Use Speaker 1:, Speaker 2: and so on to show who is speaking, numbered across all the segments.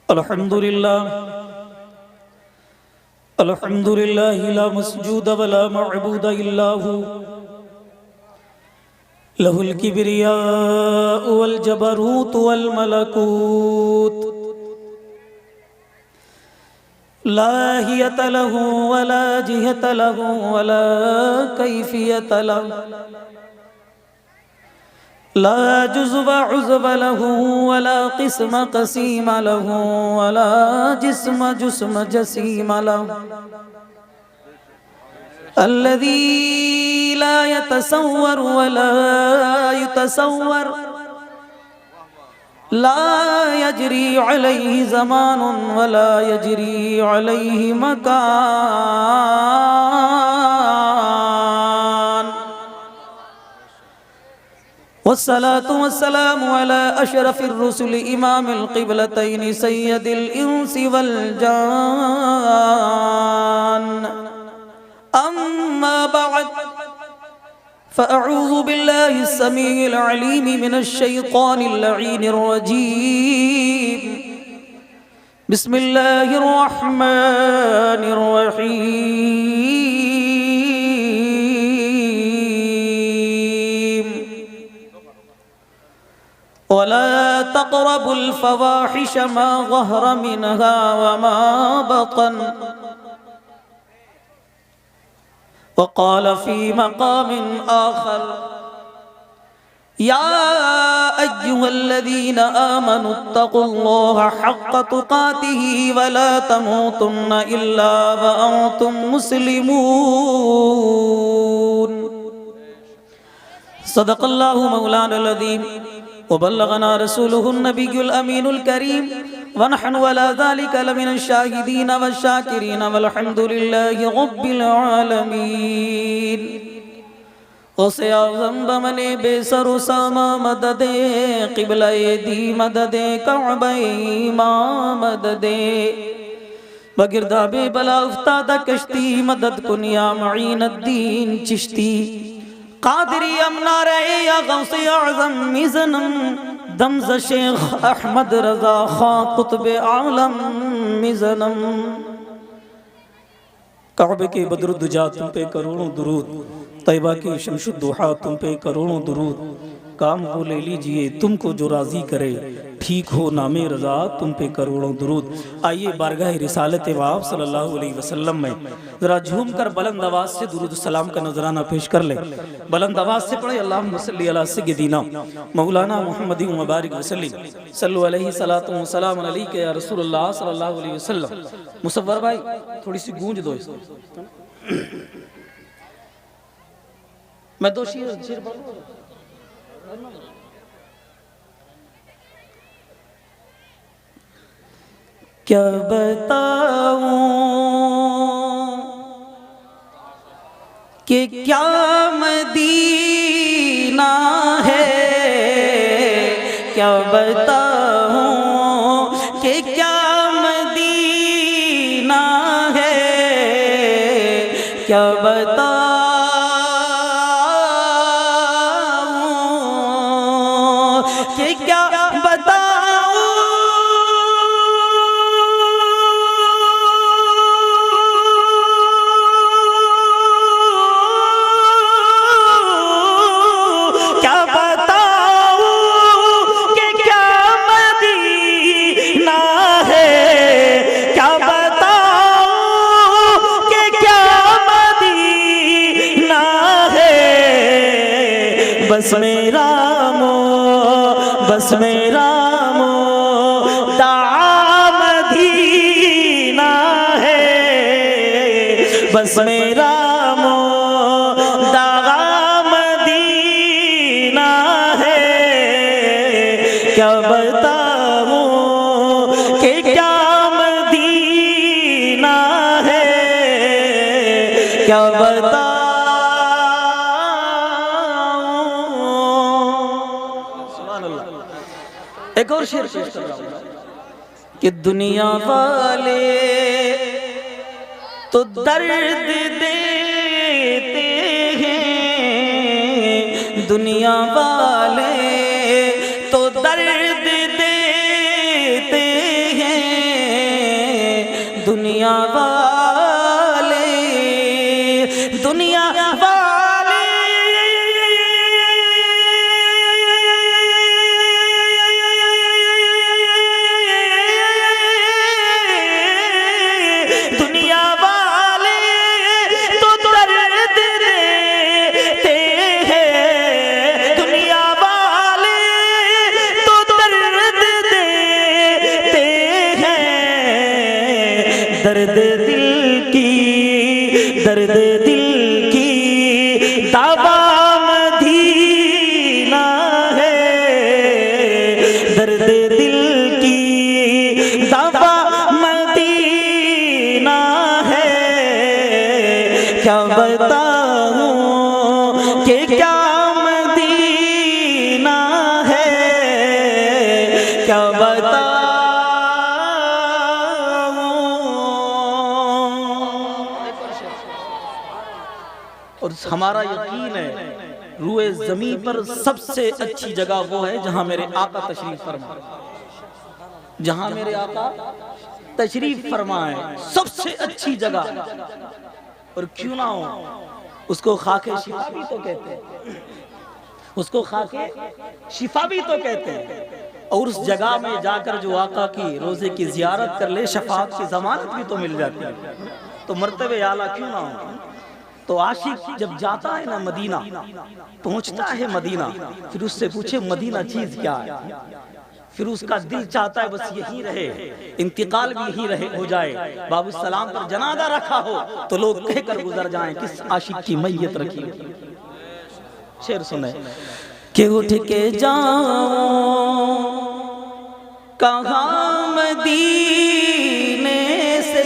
Speaker 1: الحمد لله لا مسجود ولا معبود إلا هو له الكبرياء والجبروت والملكوت لا هية له ولا جهة له ولا كيفية له لا جزء عزب له ولا قسم قسيم له ولا جسم جسيم له الذي لا يتصور ولا يتصور لا يجري عليه زمان ولا يجري عليه مكان والصلاة والسلام على أشرف الرسل إمام القبلتين سيد الإنس والجان أما بعد فأعوذ بالله السميع العليم من الشيطان اللعين الرجيم بسم الله الرحمن الرحيم ولا تقربوا الفواحش ما ظهر منها وما بطن وقال في مقام آخر يا أيها الذين آمنوا اتقوا الله حق تقاته ولا تموتن إلا وأنتم مسلمون صدق الله مولانا العظيم وبلغنا رسوله النبي الأمين الكريم ونحن على ذلك لمن الشاهدين والشاكرين والحمد لله رب العالمين غوثِ اعظم بمن بے سر و ساما مدد قبلہ دی مدد کعبہ امام مدد بگرداب بلا افتادہ کشتی مدد کن یا معین الدین چشتی قادری امنا رہے یا غوث اعظم میزنم دمز شیخ احمد رضا خان قطب عالم میزنم کعبے کے بدر الدجا تم پہ کروڑوں درود طیبہ کی شمس الضحیٰ تم پہ کروڑوں درود کام وہ لے لیجئے تم کو جو راضی کرے ٹھیک ہو نام رضا تم پہ کروڑوں درود آئیے بارگاہ رسالت واب صلی اللہ علیہ وسلم میں ذرا جھوم کر بلند آواز سے درود السلام کا نذرانہ پیش کر لیں بلند آواز سے پڑھیں اللہم صلی علی سیدنا مولانا محمد مبارک وسلم صلو علیہ السلام علیکہ یا رسول اللہ صلی اللہ علیہ وسلم مصور بھائی تھوڑی سی گونج دو اس کو میں دو شیر بولوں کیا بتاؤں کہ کیا مدینہ ہے کیا بتاؤں کہ کیا مدینہ ہے کیا بتاؤں کہ کیا بس میرا دعا مدینہ ہے بس میرا دعا مدینہ ہے کیا بتاؤں کہ کیا مدینہ ہے کیا بتاؤں ایک اور شعر پیش کر رہا ہوں کہ دنیا والے تو درد دیتے ہیں دنیا والے تو درد دیتے ہیں دنیا والے دنیا والے دنیا والے تو درد دیتے ہیں دنیا والے تو درد دیتے ہیں درد دل کی دوا مدینہ ہے درد دل کی دوا مدینہ ہے کیا بتاؤں کہ کیا مدینہ ہے کیا بتاؤں اور ہمارا یقین ہے روئے زمین پر سب سے اچھی جگہ وہ ہے جہاں میرے آقا تشریف فرمائے جہاں میرے آقا تشریف فرمائے سب سے اچھی جگہ اور کیوں نہ ہو اس کو خاک شفا بھی تو کہتے ہیں اس کو خاک شفا بھی تو کہتے ہیں اور اس جگہ میں جا کر جو آقا کی روزے کی زیارت کر لے شفاعت کی ضمانت بھی تو مل جاتی ہے تو مرتبہ اعلیٰ کیوں نہ ہو تو عاشق جب جاتا ہے نا مدینہ پہنچتا ہے مدینہ پھر اس سے پوچھے مدینہ چیز کیا ہے پھر اس کا دل چاہتا ہے بس یہی رہے انتقال بھی یہی رہے ہو جائے باب السلام پر جنازہ رکھا ہو تو لوگ کہہ کر گزر جائیں کس عاشق کی میت رکھی ہوئی شعر سنیں کہ اٹھ کے جاؤں کہاں مدینے سے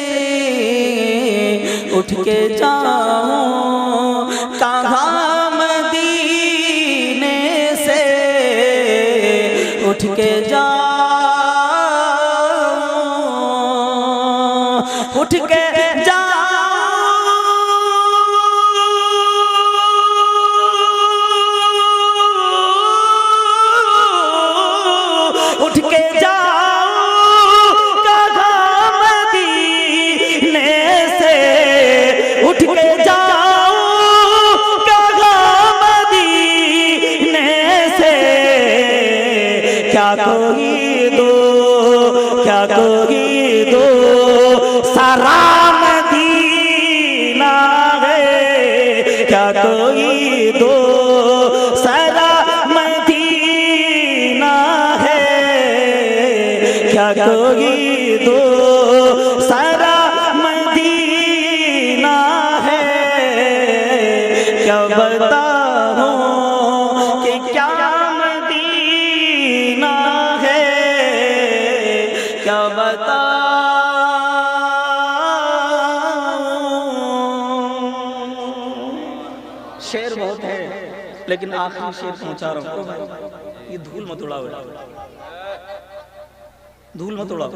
Speaker 1: اٹھ کے جاؤں کہاں مدینے سے اٹھ کے جاؤں اٹھ کے اٹھ کے جاؤں کہاں مدینے سے اٹھ کے جاؤں کہاں مدینے سے کیا کوئی دو سارا مدینہ ہے کیا کوئی دو سارا کیا کوئی دو سارا مدینہ ہے کیا بتاؤں کہ کیا مدینہ ہے کیا بتاؤں شعر بہت ہے لیکن آخری شعر پہنچا رہا ہوں یہ دھول مت اڑاؤ دھول مت اڑاؤ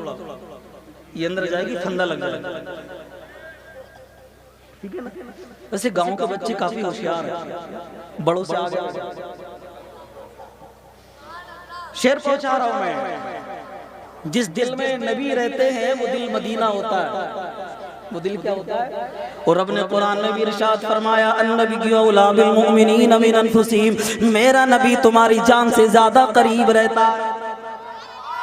Speaker 1: یہ اندر جائے گی پھندا لگ جائے گا ٹھیک ہے نا ویسے گاؤں کے بچے کافی ہوشیار ہیں بڑوں سے آگے شعر پہنچا رہا ہوں میں جس دل میں نبی رہتے ہیں وہ دل مدینہ ہوتا ہے وہ دل کیا ہوتا ہے اور رب نے قرآن میں بھی ارشاد فرمایا النبی اولیٰ بالمؤمنین من انفسہم میرا نبی تمہاری جان سے زیادہ قریب رہتا ہے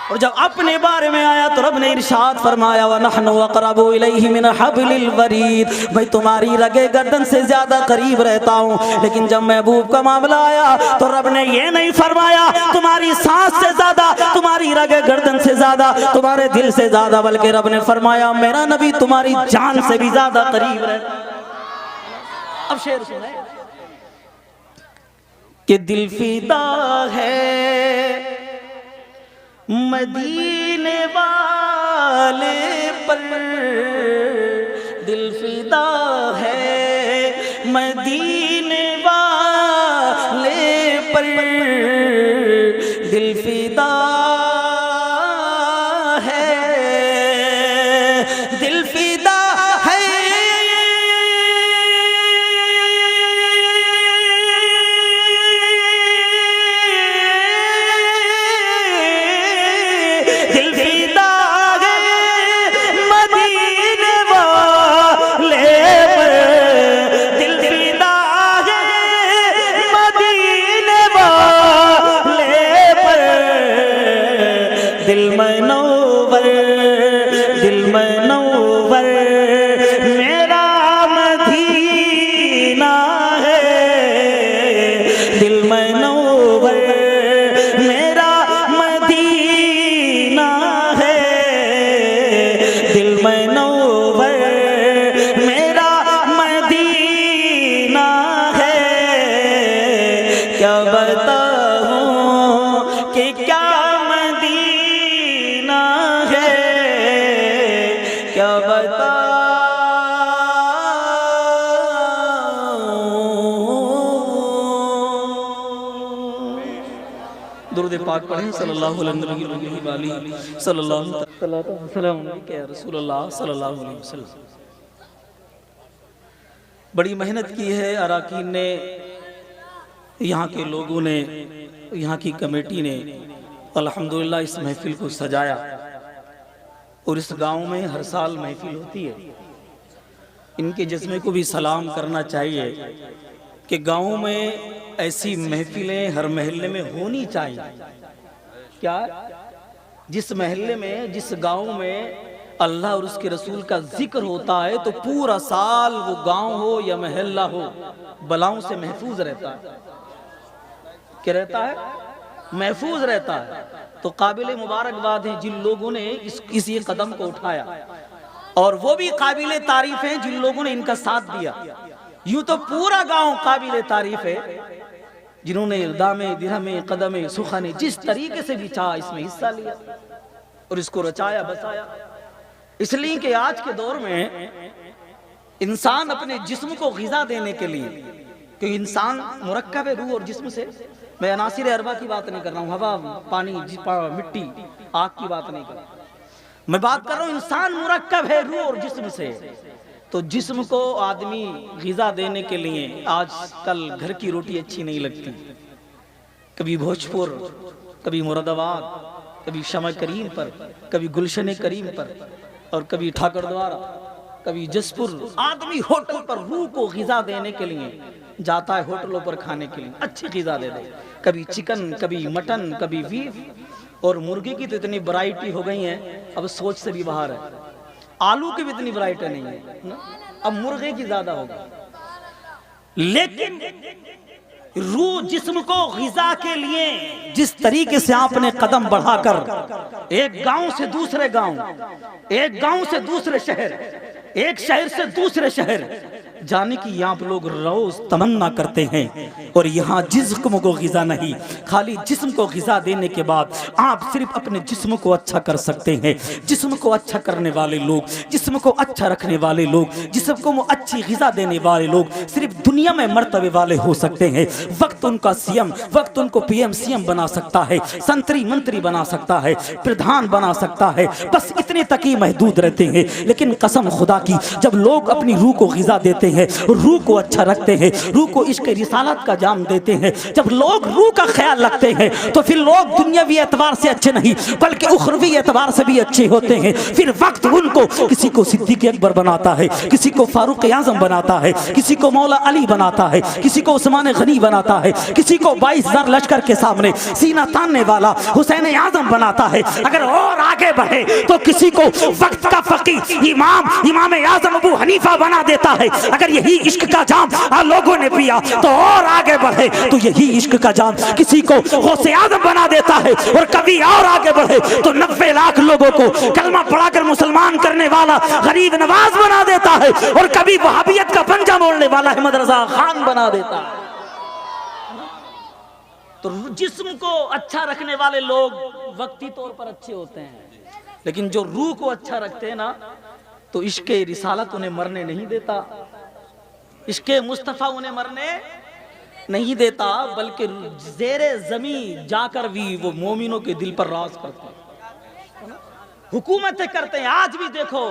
Speaker 1: اور جب اپنے بارے میں آیا تو رب نے ارشاد فرمایا وَنَحْنُ وَقْرَبُ إِلَيْهِ مِنْ حَبْلِ الْوَرِيدِ میں تمہاری رگے گردن سے زیادہ قریب رہتا ہوں لیکن جب محبوب کا معاملہ آیا تو رب نے یہ نہیں فرمایا تمہاری سانس سے زیادہ تمہاری رگے گردن سے زیادہ تمہارے دل سے زیادہ بلکہ رب نے فرمایا میرا نبی تمہاری جان سے بھی زیادہ قریب رہتا ہے اب شعر سنیں کہ دل فدا ہے مدینے والے پر دل فدا ہے مدینے والے پر دل فدا ہے دل فدا ہے دل فدا منور دل منور میرا مدینہ ہے دل منور میرا مدینہ ہے دل منور میرا مدینہ ہے کیا بتاؤں کہ کیا مدینہ ہے کیا بتاؤں درود پاک پڑھیں صلی اللہ علیہ وآلہ صلی اللہ علیہ وسلم یا رسول اللہ صلی اللہ علیہ وسلم۔ بڑی محنت کی ہے اراکین نے، یہاں کے لوگوں نے، یہاں کی کمیٹی نے الحمدللہ اس محفل کو سجایا، اور اس گاؤں میں ہر سال محفل ہوتی ہے۔ ان کے جذبے کو بھی سلام کرنا چاہیے کہ گاؤں میں ایسی محفلیں ہر محلے میں ہونی چاہیے۔ کیا جس محلے میں، جس گاؤں میں اللہ اور اس کے رسول کا ذکر ہوتا ہے تو پورا سال وہ گاؤں ہو یا محلہ ہو بلاؤں سے محفوظ رہتا ہے۔ کیا رہتا ہے؟ محفوظ رہتا ہے۔ تو قابل مبارکباد ہیں جن لوگوں نے اس یہ قدم کو اٹھایا، اور وہ بھی قابل تعریف ہیں جن لوگوں نے ان کا ساتھ دیا۔ یوں تو پورا گاؤں قابل تعریف ہے، جنہوں نے دامے درہمے قدمے سخنے جس طریقے سے بھی چاہا اس میں حصہ لیا اور اس کو رچایا بسایا۔ اس لیے کہ آج کے دور میں انسان اپنے جسم کو غذا دینے کے لیے، کہ انسان مرکب ہے روح اور جسم سے، میں عناصر اربع کی بات نہیں کر رہا ہوں، ہوا پانی مٹی آگ کی بات نہیں کر رہا ہوں، میں بات کر رہا ہوں انسان مرکب ہے روح اور جسم سے۔ تو جسم کو آدمی غذا دینے کے لیے، آج کل گھر کی روٹی اچھی نہیں لگتی، کبھی بھوجپور، کبھی مراد آباد، کبھی شمع کریم پر، کبھی گلشن کریم پر، اور کبھی ٹھاکر دوارا، کبھی جسپور، آدمی ہوٹل پر روح کو غذا دینے کے لیے جاتا ہے، ہوٹلوں پر کھانے کے لیے اچھی غذا دے دے، کبھی چکن، کبھی مٹن، کبھی بیف، اور مرغی کی تو اتنی ورائٹی ہو گئی ہیں اب سوچ سے بھی باہر ہے، آلو کی بھی اتنی ورائٹی نہیں ہے، اب مرغے کی زیادہ ہوگا۔ لیکن روح جسم کو غذا کے لیے جس طریقے سے آپ نے قدم بڑھا کر ایک گاؤں سے دوسرے گاؤں، ایک گاؤں سے دوسرے شہر، ایک شہر سے دوسرے شہر جانے کی آپ لوگ روز تمنا کرتے ہیں، اور یہاں جسم کو غذا نہیں، خالی جسم کو غذا دینے کے بعد آپ صرف اپنے جسم کو اچھا کر سکتے ہیں۔ جسم کو اچھا کرنے والے لوگ، جسم کو اچھا رکھنے والے لوگ، جسم کو اچھی غذا دینے والے لوگ صرف دنیا میں مرتبے والے ہو سکتے ہیں۔ وقت ان کا سی ایم، وقت ان کو پی ایم سی ایم بنا سکتا ہے، سنتری منتری بنا سکتا ہے، پردھان بنا سکتا ہے، بس اتنے تک ہی محدود رہتے ہیں۔ لیکن قسم خدا کی جب لوگ اپنی روح کو غذا دیتے ہیں، روح کو اچھا رکھتے ہیں، روح کو عشق رسالت کا جام دیتے ہیں، جب لوگ روح کا خیال رکھتے ہیں تو پھر لوگ دنیاوی اعتبار سے اچھے نہیں بلکہ اخروی اعتبار سے بھی اچھے ہوتے ہیں۔ پھر وقت ان کو کسی کو صدیق اکبر بناتا ہے، کسی کو فاروق اعظم بناتا ہے، کسی کو مولا علی بناتا ہے، کسی کو عثمان غنی بناتا ہے، کسی کو 22,000 لشکر کے سامنے سینہ تاننے والا حسین اعظم بناتا ہے۔ اگر اور آگے بڑھے تو کسی کو وقت کا فقیہ امام اعظم ابو حنیفہ بنا دیتا ہے۔ اگر یہی عشق کا جام لوگوں نے پیا تو اور آگے بڑھے تو یہی عشق کا جام کسی کو غوث اعظم بنا دیتا ہے، اور کبھی اور آگے بڑھے تو 90 لاکھ لوگوں کو کلمہ پڑھا کر مسلمان کرنے والا غریب نواز بنا دیتا ہے، اور کبھی وہابیت کا پنجہ موڑنے والا احمد رضا خان بنا دیتا ہے۔ تو جسم کو اچھا رکھنے والے لوگ وقتی طور پر اچھے ہوتے ہیں، لیکن جو روح کو اچھا رکھتے ہیں نا تو عشق رسالت انہیں مرنے نہیں دیتا، عشق مصطفیٰ انہیں مرنے نہیں دیتا، بلکہ زیر زمین جا کر بھی وہ مومنوں کے دل پر راز کرتے ہیں، حکومتیں کرتے ہیں۔ آج بھی دیکھو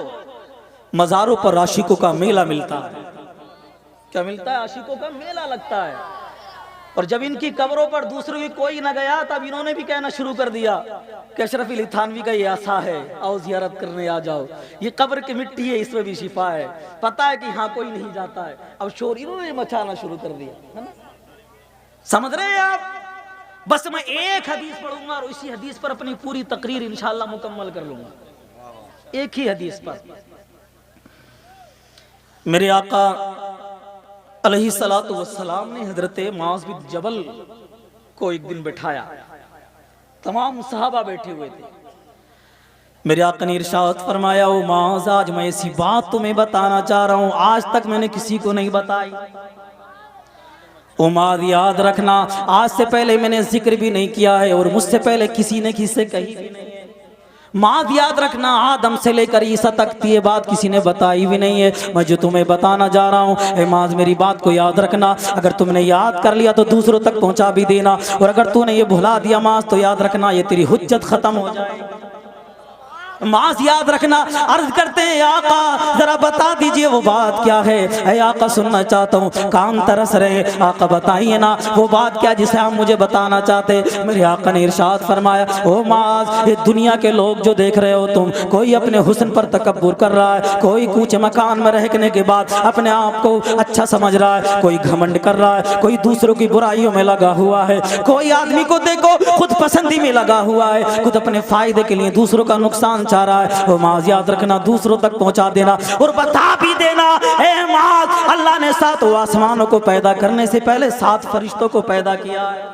Speaker 1: مزاروں پر عاشقوں کا میلہ ملتا ہے، کیا ملتا ہے؟ عاشقوں کا میلہ لگتا ہے، اور جب ان کی قبروں پر دوسروں کی کوئی نہ گیا تب انہوں نے بھی کہنا شروع کر دیا کہ اشرف علی تھانوی کا یہ عصا ہے، آؤ زیارت کرنے آ جاؤ، یہ قبر کی مٹی ہے، اس میں بھی شفا ہے، پتہ ہے کہ ہاں کوئی نہیں جاتا ہے۔ اب شور انہوں نے مچانا شروع کر دیا، سمجھ رہے ہیں آپ؟ بس میں ایک حدیث پڑھوں گا اور اسی حدیث پر اپنی پوری تقریر انشاءاللہ مکمل کر لوں گا۔ ایک ہی حدیث پر میرے آقا علیہ الصلوۃ والسلام نے حضرت معاذ بن جبل کو ایک دن بٹھایا، تمام صحابہ بیٹھے ہوئے تھے۔ میرے آقا نے ارشاد فرمایا، او معاذ آج میں ایسی بات تمہیں بتانا چاہ رہا ہوں آج تک میں نے کسی کو نہیں بتائی۔ او معاذ یاد رکھنا آج سے پہلے میں نے ذکر بھی نہیں کیا ہے اور مجھ سے پہلے کسی نے کسی سے کہی بھی نہیں ہے۔ معاذ یاد رکھنا آدم سے لے کر عیسیٰ تک یہ بات کسی نے بتائی بھی نہیں ہے، میں جو تمہیں بتانا جا رہا ہوں اے معاذ میری بات کو یاد رکھنا، اگر تم نے یاد کر لیا تو دوسروں تک پہنچا بھی دینا، اور اگر تو نے یہ بھلا دیا معاذ تو یاد رکھنا یہ تیری حجت ختم ہو جائے گی۔ معاذ یاد رکھنا، عرض کرتے ہیں آقا ذرا بتا دیجئے وہ بات کیا ہے، اے آقا سننا چاہتا ہوں، کان ترس رہے، آقا بتائیے نا وہ بات کیا جسے آپ مجھے بتانا چاہتے۔ میرے آقا نے ارشاد فرمایا، او معاذ یہ دنیا کے لوگ جو دیکھ رہے ہو تم، کوئی اپنے حسن پر تکبر کر رہا ہے، کوئی کوچے مکان میں رہنے کے بعد اپنے آپ کو اچھا سمجھ رہا ہے، کوئی گھمنڈ کر رہا ہے، کوئی دوسروں کی برائیوں میں لگا ہوا ہے، کوئی آدمی کو دیکھو خود پسندی میں لگا ہوا ہے، خود اپنے فائدے کے لیے دوسروں کا نقصان چاہ رہا ہے۔ وہ معاذ یاد رکھنا دوسروں تک پہنچا دینا اور بتا بھی دینا، اے معاذ اللہ نے 7 آسمانوں کو پیدا کرنے سے پہلے 7 فرشتوں کو پیدا کیا ہے۔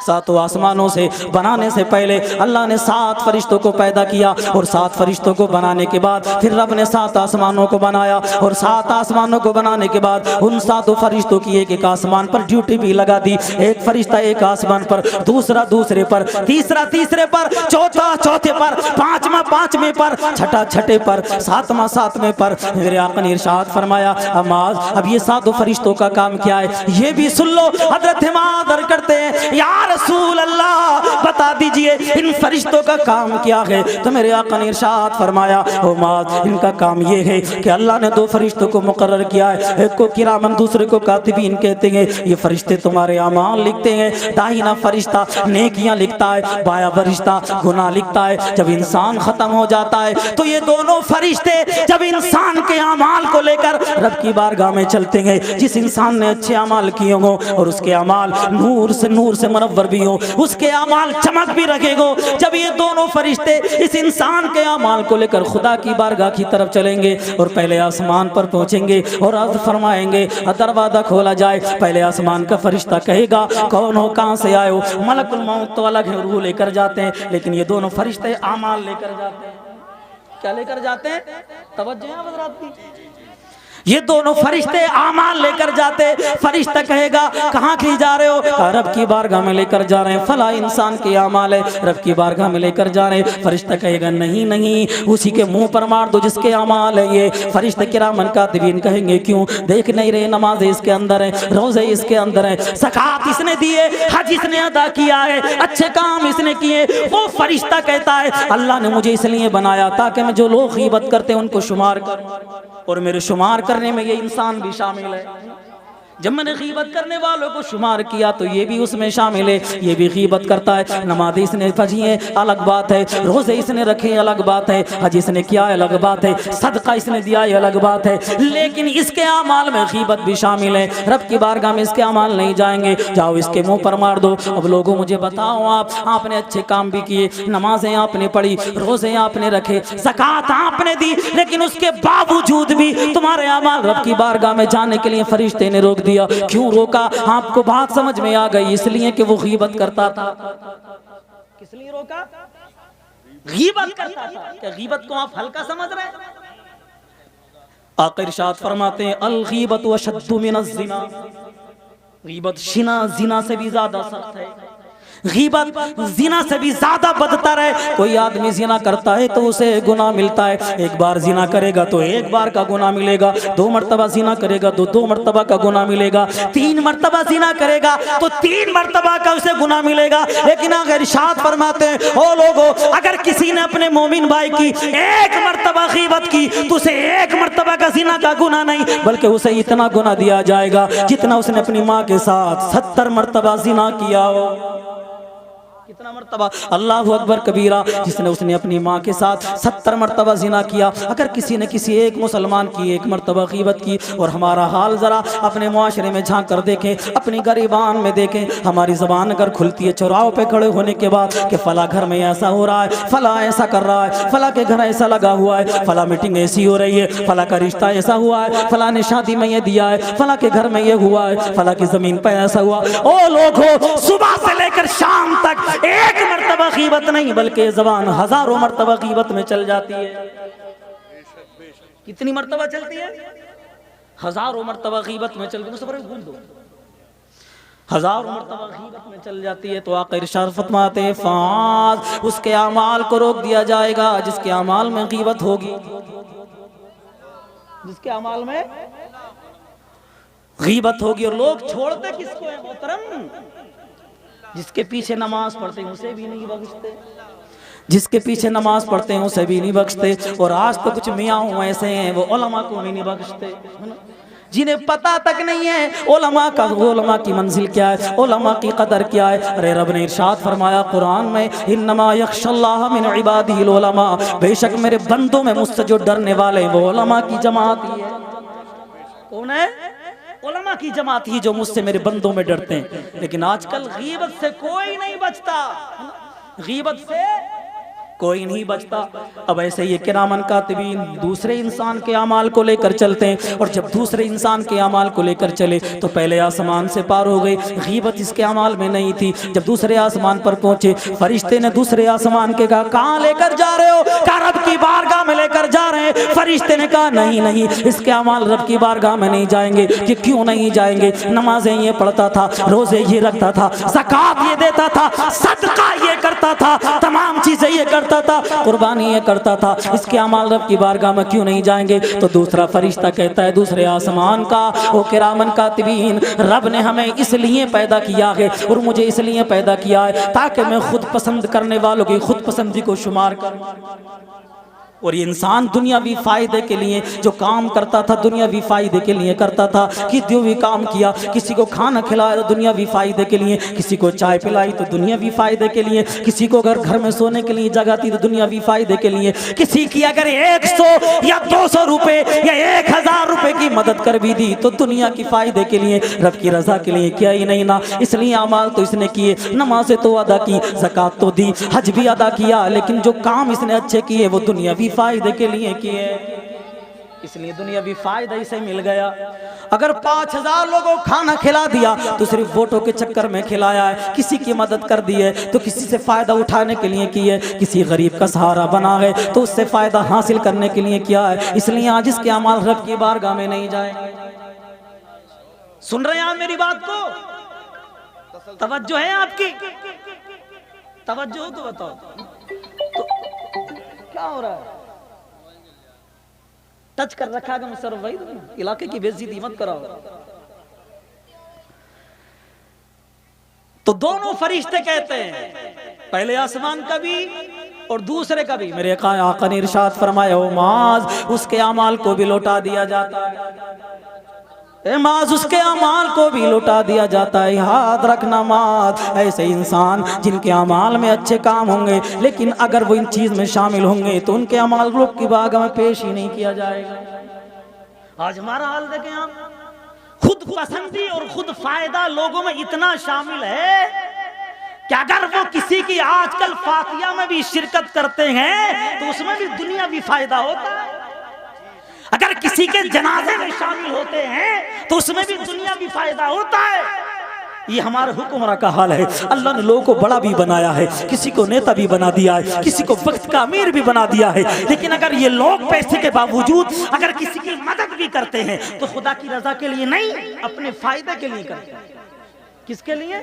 Speaker 1: 7 آسمانوں سے بنانے سے پہلے اللہ نے 7 فرشتوں کو پیدا کیا، اور 7 فرشتوں کو بنانے کے بعد پھر رب نے 7 آسمانوں کو بنایا، اور 7 آسمانوں کو بنانے کے بعد ان 7 فرشتوں کی ایک آسمان پر ڈیوٹی بھی لگا دی، ایک فرشتہ ایک آسمان پر، دوسرا دوسرے پر، تیسرا تیسرے پر، چوتھا چوتھے پر، پانچواں پانچویں پر، چھٹا چھٹے پر، ساتواں ساتویں پر۔ میرے آقا نے ارشاد فرمایا، معاذ اب یہ 7 فرشتوں کا کام کیا ہے یہ بھی سن لو۔ حضرت معاذ عرض کرتے ہیں، یا رسول اللہ بتا دیجئے ان فرشتوں کا کام کیا ہے؟ تو میرے آقا نے ارشاد فرمایا، او معاذ ان کا کام یہ ہے کہ اللہ نے 2 فرشتوں کو مقرر کیا ہے، ایک کو کرامن دوسرے کو کاتبین کہتے ہیں، یہ فرشتے تمہارے اعمال لکھتے ہیں، داہنا فرشتہ نیکیاں لکھتا ہے، بایاں فرشتہ گناہ لکھتا ہے۔ جب انسان ختم ہو جاتا ہے تو یہ دونوں فرشتے جب انسان کے اعمال کو لے کر رب کی بارگاہ میں چلتے ہیں، جس انسان نے اچھے اعمال کیے ہوں اور اس کے اعمال نور سے منور بھی ہو، اس کے اعمال چمک بھی رکھے گو، جب یہ دونوں فرشتے اس انسان کے اعمال کو لے کر خدا کی بارگاہ کی طرف چلیں گے اور پہلے آسمان پر پہنچیں گے اور عرض فرمائیں گے، دروازہ کھولا جائے، پہلے آسمان کا فرشتہ کہے گا کون ہو کہاں سے آئے ہو؟ ملک الموت تو الگ ہے، روح لے کر جاتے ہیں، لیکن یہ دونوں فرشتے اعمال لے کر جاتے ہیں۔ کیا لے کر جاتے ہیں؟ توجہ ہے حضرات کی، یہ دونوں فرشتے اعمال لے کر جاتے۔ فرشتہ کہے گا کہاں کی جا رہے ہو؟ رب کی بارگاہ میں لے کر جا رہے ہیں، فلاں انسان کے اعمال ہے رب کی بارگاہ میں لے کر جا رہے ہیں۔ فرشتہ کہے گا نہیں نہیں اسی کے منہ پر مار دو جس کے اعمال ہے یہ۔ فرشتہ کرامن کاتبین کہیں گے کیوں؟ دیکھ نہیں رہے نماز اس کے اندر ہے، روزے اس کے اندر ہے، زکات اس نے دیے، حج اس نے ادا کیا ہے، اچھے کام اس نے کیے۔ وہ فرشتہ کہتا ہے اللہ نے مجھے اس لیے بنایا تاکہ میں جو لوگ غیبت کرتے ہیں ان کو شمار کروں، اور میرے شمار کرنے میں یہ انسان بھی شامل ہے۔ جب میں نے غیبت کرنے والوں کو شمار کیا تو یہ بھی اس میں شامل ہے، یہ بھی غیبت کرتا ہے۔ نماز اس نے پڑھی ہے الگ بات ہے، روزے اس نے رکھے الگ بات ہے، حج اس نے کیا ہے الگ بات ہے، صدقہ اس نے دیا ہے الگ بات ہے، لیکن اس کے اعمال میں غیبت بھی شامل ہے۔ رب کی بارگاہ میں اس کے اعمال نہیں جائیں گے، جاؤ اس کے منہ پر مار دو۔ اب لوگوں مجھے بتاؤ آپ نے اچھے کام بھی کیے، نمازیں آپ نے پڑھی، روزے آپ نے رکھے، زکات آپ نے دی، لیکن اس کے باوجود بھی تمہارے اعمال رب کی بارگاہ میں جانے کے لیے فرشتے نے روک دیا۔ کیوں روکا؟ آپ کو بات سمجھ میں آ گئی، اس لیے کہ وہ غیبت کرتا تھا۔ کس لیے روکا؟ غیبت کرتا تھا۔ کہ غیبت کو آپ ہلکا سمجھ رہے ہیں؟ آقا ارشاد فرماتے ہیں الغیبت اشد من الزنا، غیبت زنا سے بھی زیادہ سخت ہے، غیبت زنا سے بھی زیادہ بدتر ہے۔ کوئی آدمی زنا کرتا ہے تو اسے گناہ ملتا ہے، ایک بار زنا کرے گا تو ایک بار کا گناہ ملے گا، 2 مرتبہ زنا کرے گا تو 2 مرتبہ کا گناہ ملے گا، 3 مرتبہ زنا کرے گا تو 3 مرتبہ کا اسے گناہ ملے گا۔ لیکن اگر ارشاد فرماتے ہیں او لوگو اگر کسی نے اپنے مومن بھائی کی 1 مرتبہ غیبت کی تو اسے 1 مرتبہ کا زنا کا گناہ نہیں بلکہ اسے اتنا گناہ دیا جائے گا جتنا اس نے اپنی ماں کے ساتھ 70 مرتبہ زنا کیا ہو۔ کتنا مرتبہ؟ اللہ اکبر کبیرہ. جس نے اپنی ماں کے ساتھ 70 مرتبہ زنا کیا. اگر کسی نے کسی ایک مسلمان کی ایک مرتبہ غیبت کی، اور ہمارا حال ذرا اپنے معاشرے میں جھانک کر دیکھیں، اپنی گریبان میں دیکھیں، ہماری زبان اگر کھلتی ہے چوراہوں پہ کھڑے ہونے کے بعد کہ فلاں گھر میں ایسا ہو رہا ہے، فلاں ایسا کر رہا ہے، فلاں کے گھر ایسا لگا ہوا ہے، فلاں میٹنگ ایسی ہو رہی ہے، فلاں کا رشتہ ایسا ہوا ہے، فلاں نے شادی میں یہ دیا ہے، فلاں کے گھر میں یہ ہوا ہے، فلاں کی زمین پہ ایسا ہوا. او لوگو، صبح سے لے کر شام تک ایک مرتبہ غیبت نہیں بلکہ زبان ہزاروں مرتبہ غیبت میں چل جاتی ہے. کتنی مرتبہ چلتی ہے؟ ہزاروں مرتبہ غیبت میں چل جاتی ہے. ہزاروں مرتبہ غیبت میں چل جاتی ہے. تو آقا ارشاد فرماتے ہیں فاز اس کے اعمال کو روک دیا جائے گا جس کے اعمال میں غیبت ہوگی. جس کے اعمال میں غیبت ہوگی. اور لوگ چھوڑتے کس کو ہیں محترم؟ جس کے پیچھے نماز پڑھتے ہیں اسے بھی نہیں بخشتے. جس کے پیچھے نماز پڑھتے ہیں اسے بھی نہیں بخشتے. اور آج تو کچھ میاں ایسے ہیں وہ علماء کو بھی نہیں بخشتے، جنہیں پتہ تک نہیں ہے علماء کی منزل کیا ہے، علماء کی قدر کیا ہے. ارے رب نے ارشاد فرمایا قرآن میں انما یخشی اللہ من عبادہ العلماء، بے شک میرے بندوں میں مجھ سے جو ڈرنے والے وہ علماء کی جماعت ہی ہے. کون ہے؟ علماء کی جماعت ہی جو مجھ سے میرے بندوں میں ڈرتے ہیں. لیکن آج کل غیبت سے کوئی نہیں بچتا، غیبت سے کوئی نہیں بچتا. اب ایسے یہ کرامن کاتبین دوسرے انسان کے اعمال کو لے کر چلتے ہیں، اور جب دوسرے انسان کے اعمال کو لے کر چلے تو پہلے آسمان سے پار ہو گئی. غیبت اس کے اعمال میں نہیں تھی. جب دوسرے آسمان پر پہنچے فرشتے نے دوسرے آسمان کے کہا کہاں لے کر جا رہے ہو؟ کہا رب کی بارگاہ میں لے کر جا رہے ہیں. فرشتے نے کہا نہیں اس کے اعمال رب کی بارگاہ میں نہیں جائیں گے. کہ کیوں نہیں جائیں گے؟ نمازیں یہ پڑھتا تھا، روزے یہ رکھتا تھا، زکوٰۃ یہ دیتا تھا، صدقہ یہ کرتا تھا، تمام چیزیں یہ کرتا تھا، قربانی یہ کرتا تھا، اس کے اعمال رب کی بارگاہ میں کیوں نہیں جائیں گے؟ تو دوسرا فرشتہ کہتا ہے دوسرے آسمان کا او کرامن کاتبین، رب نے ہمیں اس لیے پیدا کیا ہے اور مجھے اس لیے پیدا کیا ہے تاکہ میں خود پسند کرنے والوں کی خود پسندی کو شمار کروں. اور یہ انسان دنیاوی فائدے کے لیے جو کام کرتا تھا دنیاوی فائدے کے لیے کرتا تھا. دنیاوی کام کیا، کسی کو کھانا کھلایا تو دنیاوی فائدے کے لیے، کسی کو چائے پلائی تو دنیاوی فائدے کے لیے، کسی کو اگر گھر میں سونے کے لیے جگہ تھی تو دنیاوی فائدے کے لیے، کسی کی اگر 100 یا 200 روپے یا 1000 روپے کی مدد کر بھی دی تو دنیا کی فائدے کے لیے، رب کی رضا کے لیے کیا ہی نہیں نا. اس لیے اعمال تو اس نے کیے، نمازیں تو ادا کی، زکوٰۃ تو دی، حج بھی ادا کیا، لیکن جو کام اس نے اچھے کیے وہ دنیاوی فائدے کے لیے کیے، اس لیے دنیاوی فائدہ اسے مل گیا. اگر 5000 لوگوں کو کھانا کھلا دیا تو صرف ووٹوں کے چکر میں کھلایا ہے، کسی کی مدد کر دی ہے تو کسی سے فائدہ اٹھانے کے لیے کی ہے، کسی غریب کا سہارا بنا ہے تو اس سے فائدہ حاصل کرنے کے لیے کیا ہے. اس لیے آج اس کے اعمال رب کی بارگاہ میں نہیں جائیں. سن رہے ہیں آپ میری بات کو؟ توجہ ہے آپ کی؟ توجہ ہو تو بتاؤ تو کیا ہو رہا ہے؟ ٹچ کر رکھا گا مصرف بھائی، علاقے کی بے عزتی مت کراؤ. تو دونوں فرشتے کہتے ہیں، پہلے آسمان کا بھی اور دوسرے کا بھی. میرے آقا نے ارشاد فرمایا معاذ اس کے اعمال کو بھی لوٹا دیا جاتا ہے، معاذ اس کے اعمال کو بھی لوٹا دیا جاتا ہے. یاد رکھنا معاذ ایسے انسان جن کے اعمال میں اچھے کام ہوں گے لیکن اگر وہ ان چیز میں شامل ہوں گے تو ان کے اعمال رب کی بارگاہ میں پیش ہی نہیں کیا جائے گا. آج ہمارا حال دیکھیں آپ، خود پسندی اور خود فائدہ لوگوں میں اتنا شامل ہے کہ اگر وہ کسی کی آج کل فاتحہ میں بھی شرکت کرتے ہیں تو اس میں بھی دنیاوی فائدہ ہوتا ہے. اگر کسی کے جنازے میں شامل ہوتے ہیں تو اس میں بھی دنیاوی فائدہ ہوتا ہے. یہ ہمارے حکمراں کا حال ہے. اللہ نے لوگوں کو بڑا بھی بنایا ہے، کسی کو نیتا بھی بنا دیا ہے، کسی کو وقت کا امیر بھی بنا دیا ہے، لیکن اگر یہ لوگ پیسے کے باوجود اگر کسی کی مدد بھی کرتے ہیں تو خدا کی رضا کے لیے نہیں، اپنے فائدے کے لیے کرتے ہیں. کس کے لیے؟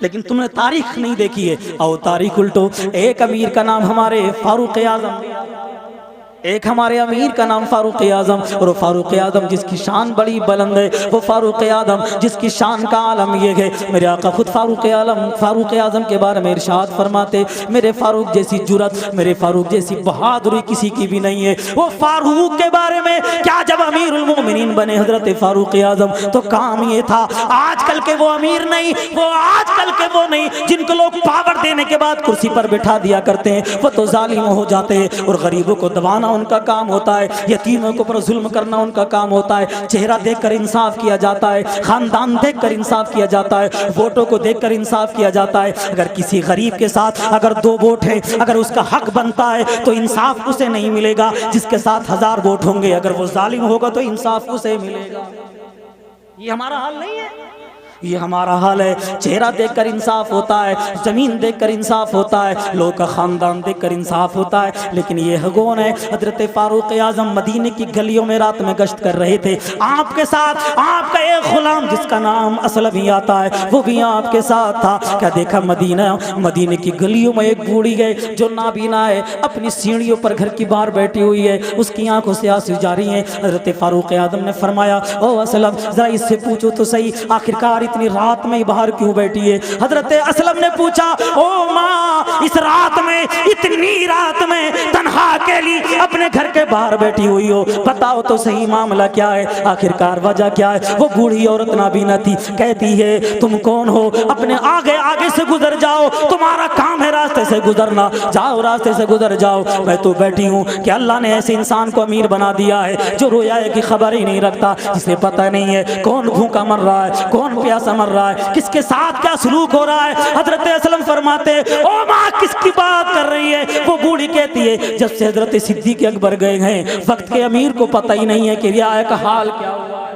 Speaker 1: لیکن تم نے تاریخ نہیں دیکھی ہے. او تاریخ الٹو. ایک امیر کا نام ہمارے فاروق اعظم، ایک ہمارے امیر کا نام فاروق اعظم، اور وہ فاروق اعظم جس کی شان بڑی بلند ہے، وہ فاروق اعظم جس کی شان کا عالم یہ ہے، میرے آقا خود فاروق اعظم کے بارے میں ارشاد فرماتے میرے فاروق جیسی جرأت، میرے فاروق جیسی بہادری کسی کی بھی نہیں ہے۔ وہ فاروق کے بارے میں کیا جب امیر المومنین بنے حضرت فاروق اعظم تو کام یہ تھا، آج کل کے وہ امیر نہیں، وہ آج کل کے وہ نہیں جن کو لوگ پاور دینے کے بعد کرسی پر بٹھا دیا کرتے ہیں، وہ تو ظالم ہو جاتے ہیں، اور غریبوں کو دبانا ان کا کام ہوتا ہے، یتیموں کے اوپر ظلم کرنا ان کا کام ہوتا ہے، چہرہ دیکھ کر انصاف کیا جاتا ہے، خاندان دیکھ کر انصاف کیا جاتا ہے، ووٹوں کو دیکھ کر انصاف کیا جاتا ہے۔ اگر کسی غریب کے ساتھ اگر 2 ووٹ ہیں، اگر اس کا حق بنتا ہے تو انصاف اسے نہیں ملے گا، جس کے ساتھ 1000 ووٹ ہوں گے اگر وہ ظالم ہوگا تو انصاف اسے ملے گا۔ یہ ہمارا حال نہیں ہے، یہ ہمارا حال ہے۔ چہرہ دیکھ کر انصاف ہوتا ہے، زمین دیکھ کر انصاف ہوتا ہے، لوگ کا خاندان دیکھ کر انصاف ہوتا ہے، لیکن یہ کون ہے؟ حضرت فاروق اعظم مدینے کی گلیوں میں رات میں گشت کر رہے تھے، آپ کے ساتھ آپ کا ایک غلام جس کا نام اسلم ہی آتا ہے وہ بھی آپ کے ساتھ تھا۔ کیا دیکھا؟ مدینے کی گلیوں میں ایک بوڑھی ہے جو نابینا ہے، اپنی سیڑھیوں پر گھر کی باہر بیٹھی ہوئی ہے، اس کی آنکھوں سے آنسو جاری ہیں۔ حضرت فاروق اعظم نے فرمایا او اسلم ذرا اس سے پوچھو تو صحیح آخرکار اتنی رات میں باہر کیوں بیٹھی ہے؟ حضرت اسلم نے پوچھا او ماں اس رات میں اتنی رات میں تنہا اکیلی اپنے گھر کے باہر بیٹھی ہوئی ہو، بتاؤ تو صحیح معاملہ کیا ہے، آخرکار وجہ کیا ہے؟ وہ بوڑھی عورت نابینا تھی، کہتی ہے تم کون ہو؟ اپنے آگے سے گزر جاؤ، تمہارا کام ہے راستے سے گزرنا، جاؤ راستے سے گزر جاؤ۔ میں تو بیٹھی ہوں کہ اللہ نے ایسے انسان کو امیر بنا دیا ہے جو رویا ہے کہ خبر ہی نہیں رکھتا، جسے پتہ نہیں ہے کون بھوکا مر رہا ہے، کون پیاسا مر رہا ہے، کس کے ساتھ کیا سلوک ہو رہا ہے۔ حضرت اسلم فرماتے او ماں کس کی بات کر رہی ہے؟ وہ بوڑھی کہتی ہے جب سے حضرت صدیق اکبر گئے ہیں وقت کے امیر کو پتہ ہی نہیں ہے کہ رعایا کا حال کیا ہوا ہے،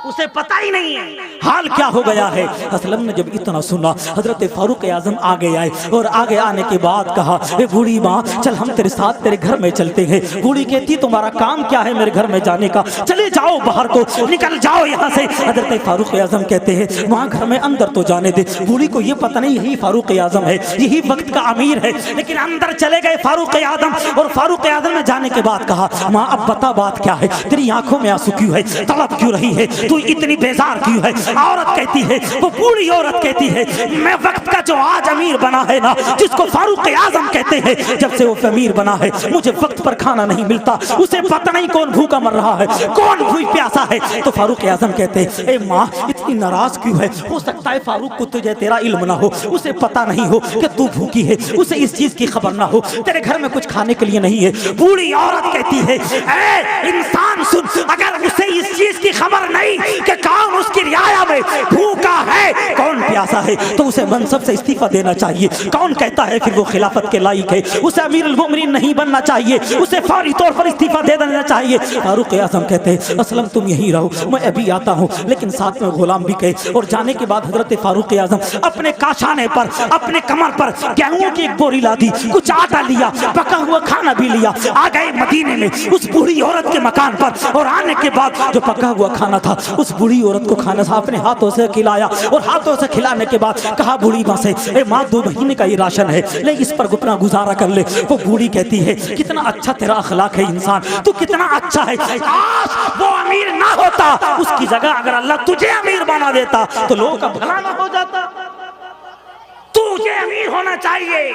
Speaker 1: اسے پتہ ہی نہیں ہے حال کیا ہو گیا ہے۔ اسلم نے جب اتنا سنا حضرت فاروق اعظم آگے آئے، اور آگے آنے کے بعد کہا اے بوڑھی ماں چل ہم تیرے ساتھ تیرے گھر میں چلتے ہیں۔ بوڑھی کہتی تمہارا کام کیا ہے میرے گھر میں جانے کا؟ چلے جاؤ باہر کو، نکل جاؤ یہاں سے۔ حضرت فاروق اعظم کہتے ہیں وہاں گھر میں اندر تو جانے دے۔ بوڑھی کو یہ پتہ نہیں یہی فاروق اعظم ہے، یہی وقت کا امیر ہے، لیکن اندر چلے گئے فاروق اعظم، اور فاروق اعظم نے جانے کے بعد کہا ماں اب بتا بات کیا ہے، تیری آنکھوں میں آنسو کیوں ہے، تڑپ کیوں رہی ہے، تو اتنی بیزار کیوں ہے؟ عورت کہتی ہے، وہ بوڑھی عورت کہتی ہے میں وقت کا جو آج امیر بنا ہے نا، جس کو فاروق اعظم کہتے ہیں، جب سے وہ امیر بنا ہے مجھے وقت پر کھانا نہیں ملتا، اسے پتہ نہیں کون بھوکا مر رہا ہے، کون بھوک پیاسا ہے۔ تو فاروق اعظم کہتے ہیں اے ماں اتنی ناراض کیوں ہے؟ ہو سکتا ہے فاروق کو تجھے تیرا علم نہ ہو، اسے پتہ نہیں ہو کہ تو بھوکی ہے، اسے اس چیز کی خبر نہ ہو، تیرے گھر میں کچھ کھانے کے لیے نہیں ہے۔ بوڑھی عورت کہتی ہے اے انسان سن، اگر اسے اس چیز کی خبر نہیں کہ کون اس کی رعایا میں بھوکا ہے کون پیاسا ہے تو اسے منصب سے استعفیٰ دینا چاہیے۔ کون کہتا ہے پھر وہ خلافت کے لائق ہے؟ اسے امیر المومنین نہیں بننا چاہیے، اسے فوری طور پر استعفیٰ دے دینا چاہیے۔ فاروق اعظم کہتے ہیں اسلم تم یہیں رہو، میں ابھی آتا ہوں، لیکن ساتھ میں غلام بھی گئے، اور جانے کے بعد حضرت فاروق اعظم اپنے کاشانے پر اپنے کمر پر گیہوں کی ایک بوری لادی، کچھ آٹا لیا، پکا ہوا کھانا بھی لیا، آ گئے مدینے میں اس بوڑھی عورت کے مکان پر، اور آنے کے بعد جو پکا ہوا کھانا تھا اس بوڑھی عورت کو کھانا تھا اپنے ہاتھوں سے کھلایا، اور ہاتھوں سے کھلانے کے بعد کہا بوڑھی ماں سے اے ماں 2 مہینے کا یہ راشن ہے، لے اس پر اپنا گزارا کر لے۔ وہ بوڑھی کہتی ہے کتنا اچھا تیرا اخلاق ہے انسان، تو کتنا اچھا ہے، کاش وہ امیر نہ ہوتا، اس کی جگہ اگر اللہ تجھے امیر بنا دیتا تو لوگوں کا بھلا نہ ہو جاتا، تجھے امیر ہونا چاہیے۔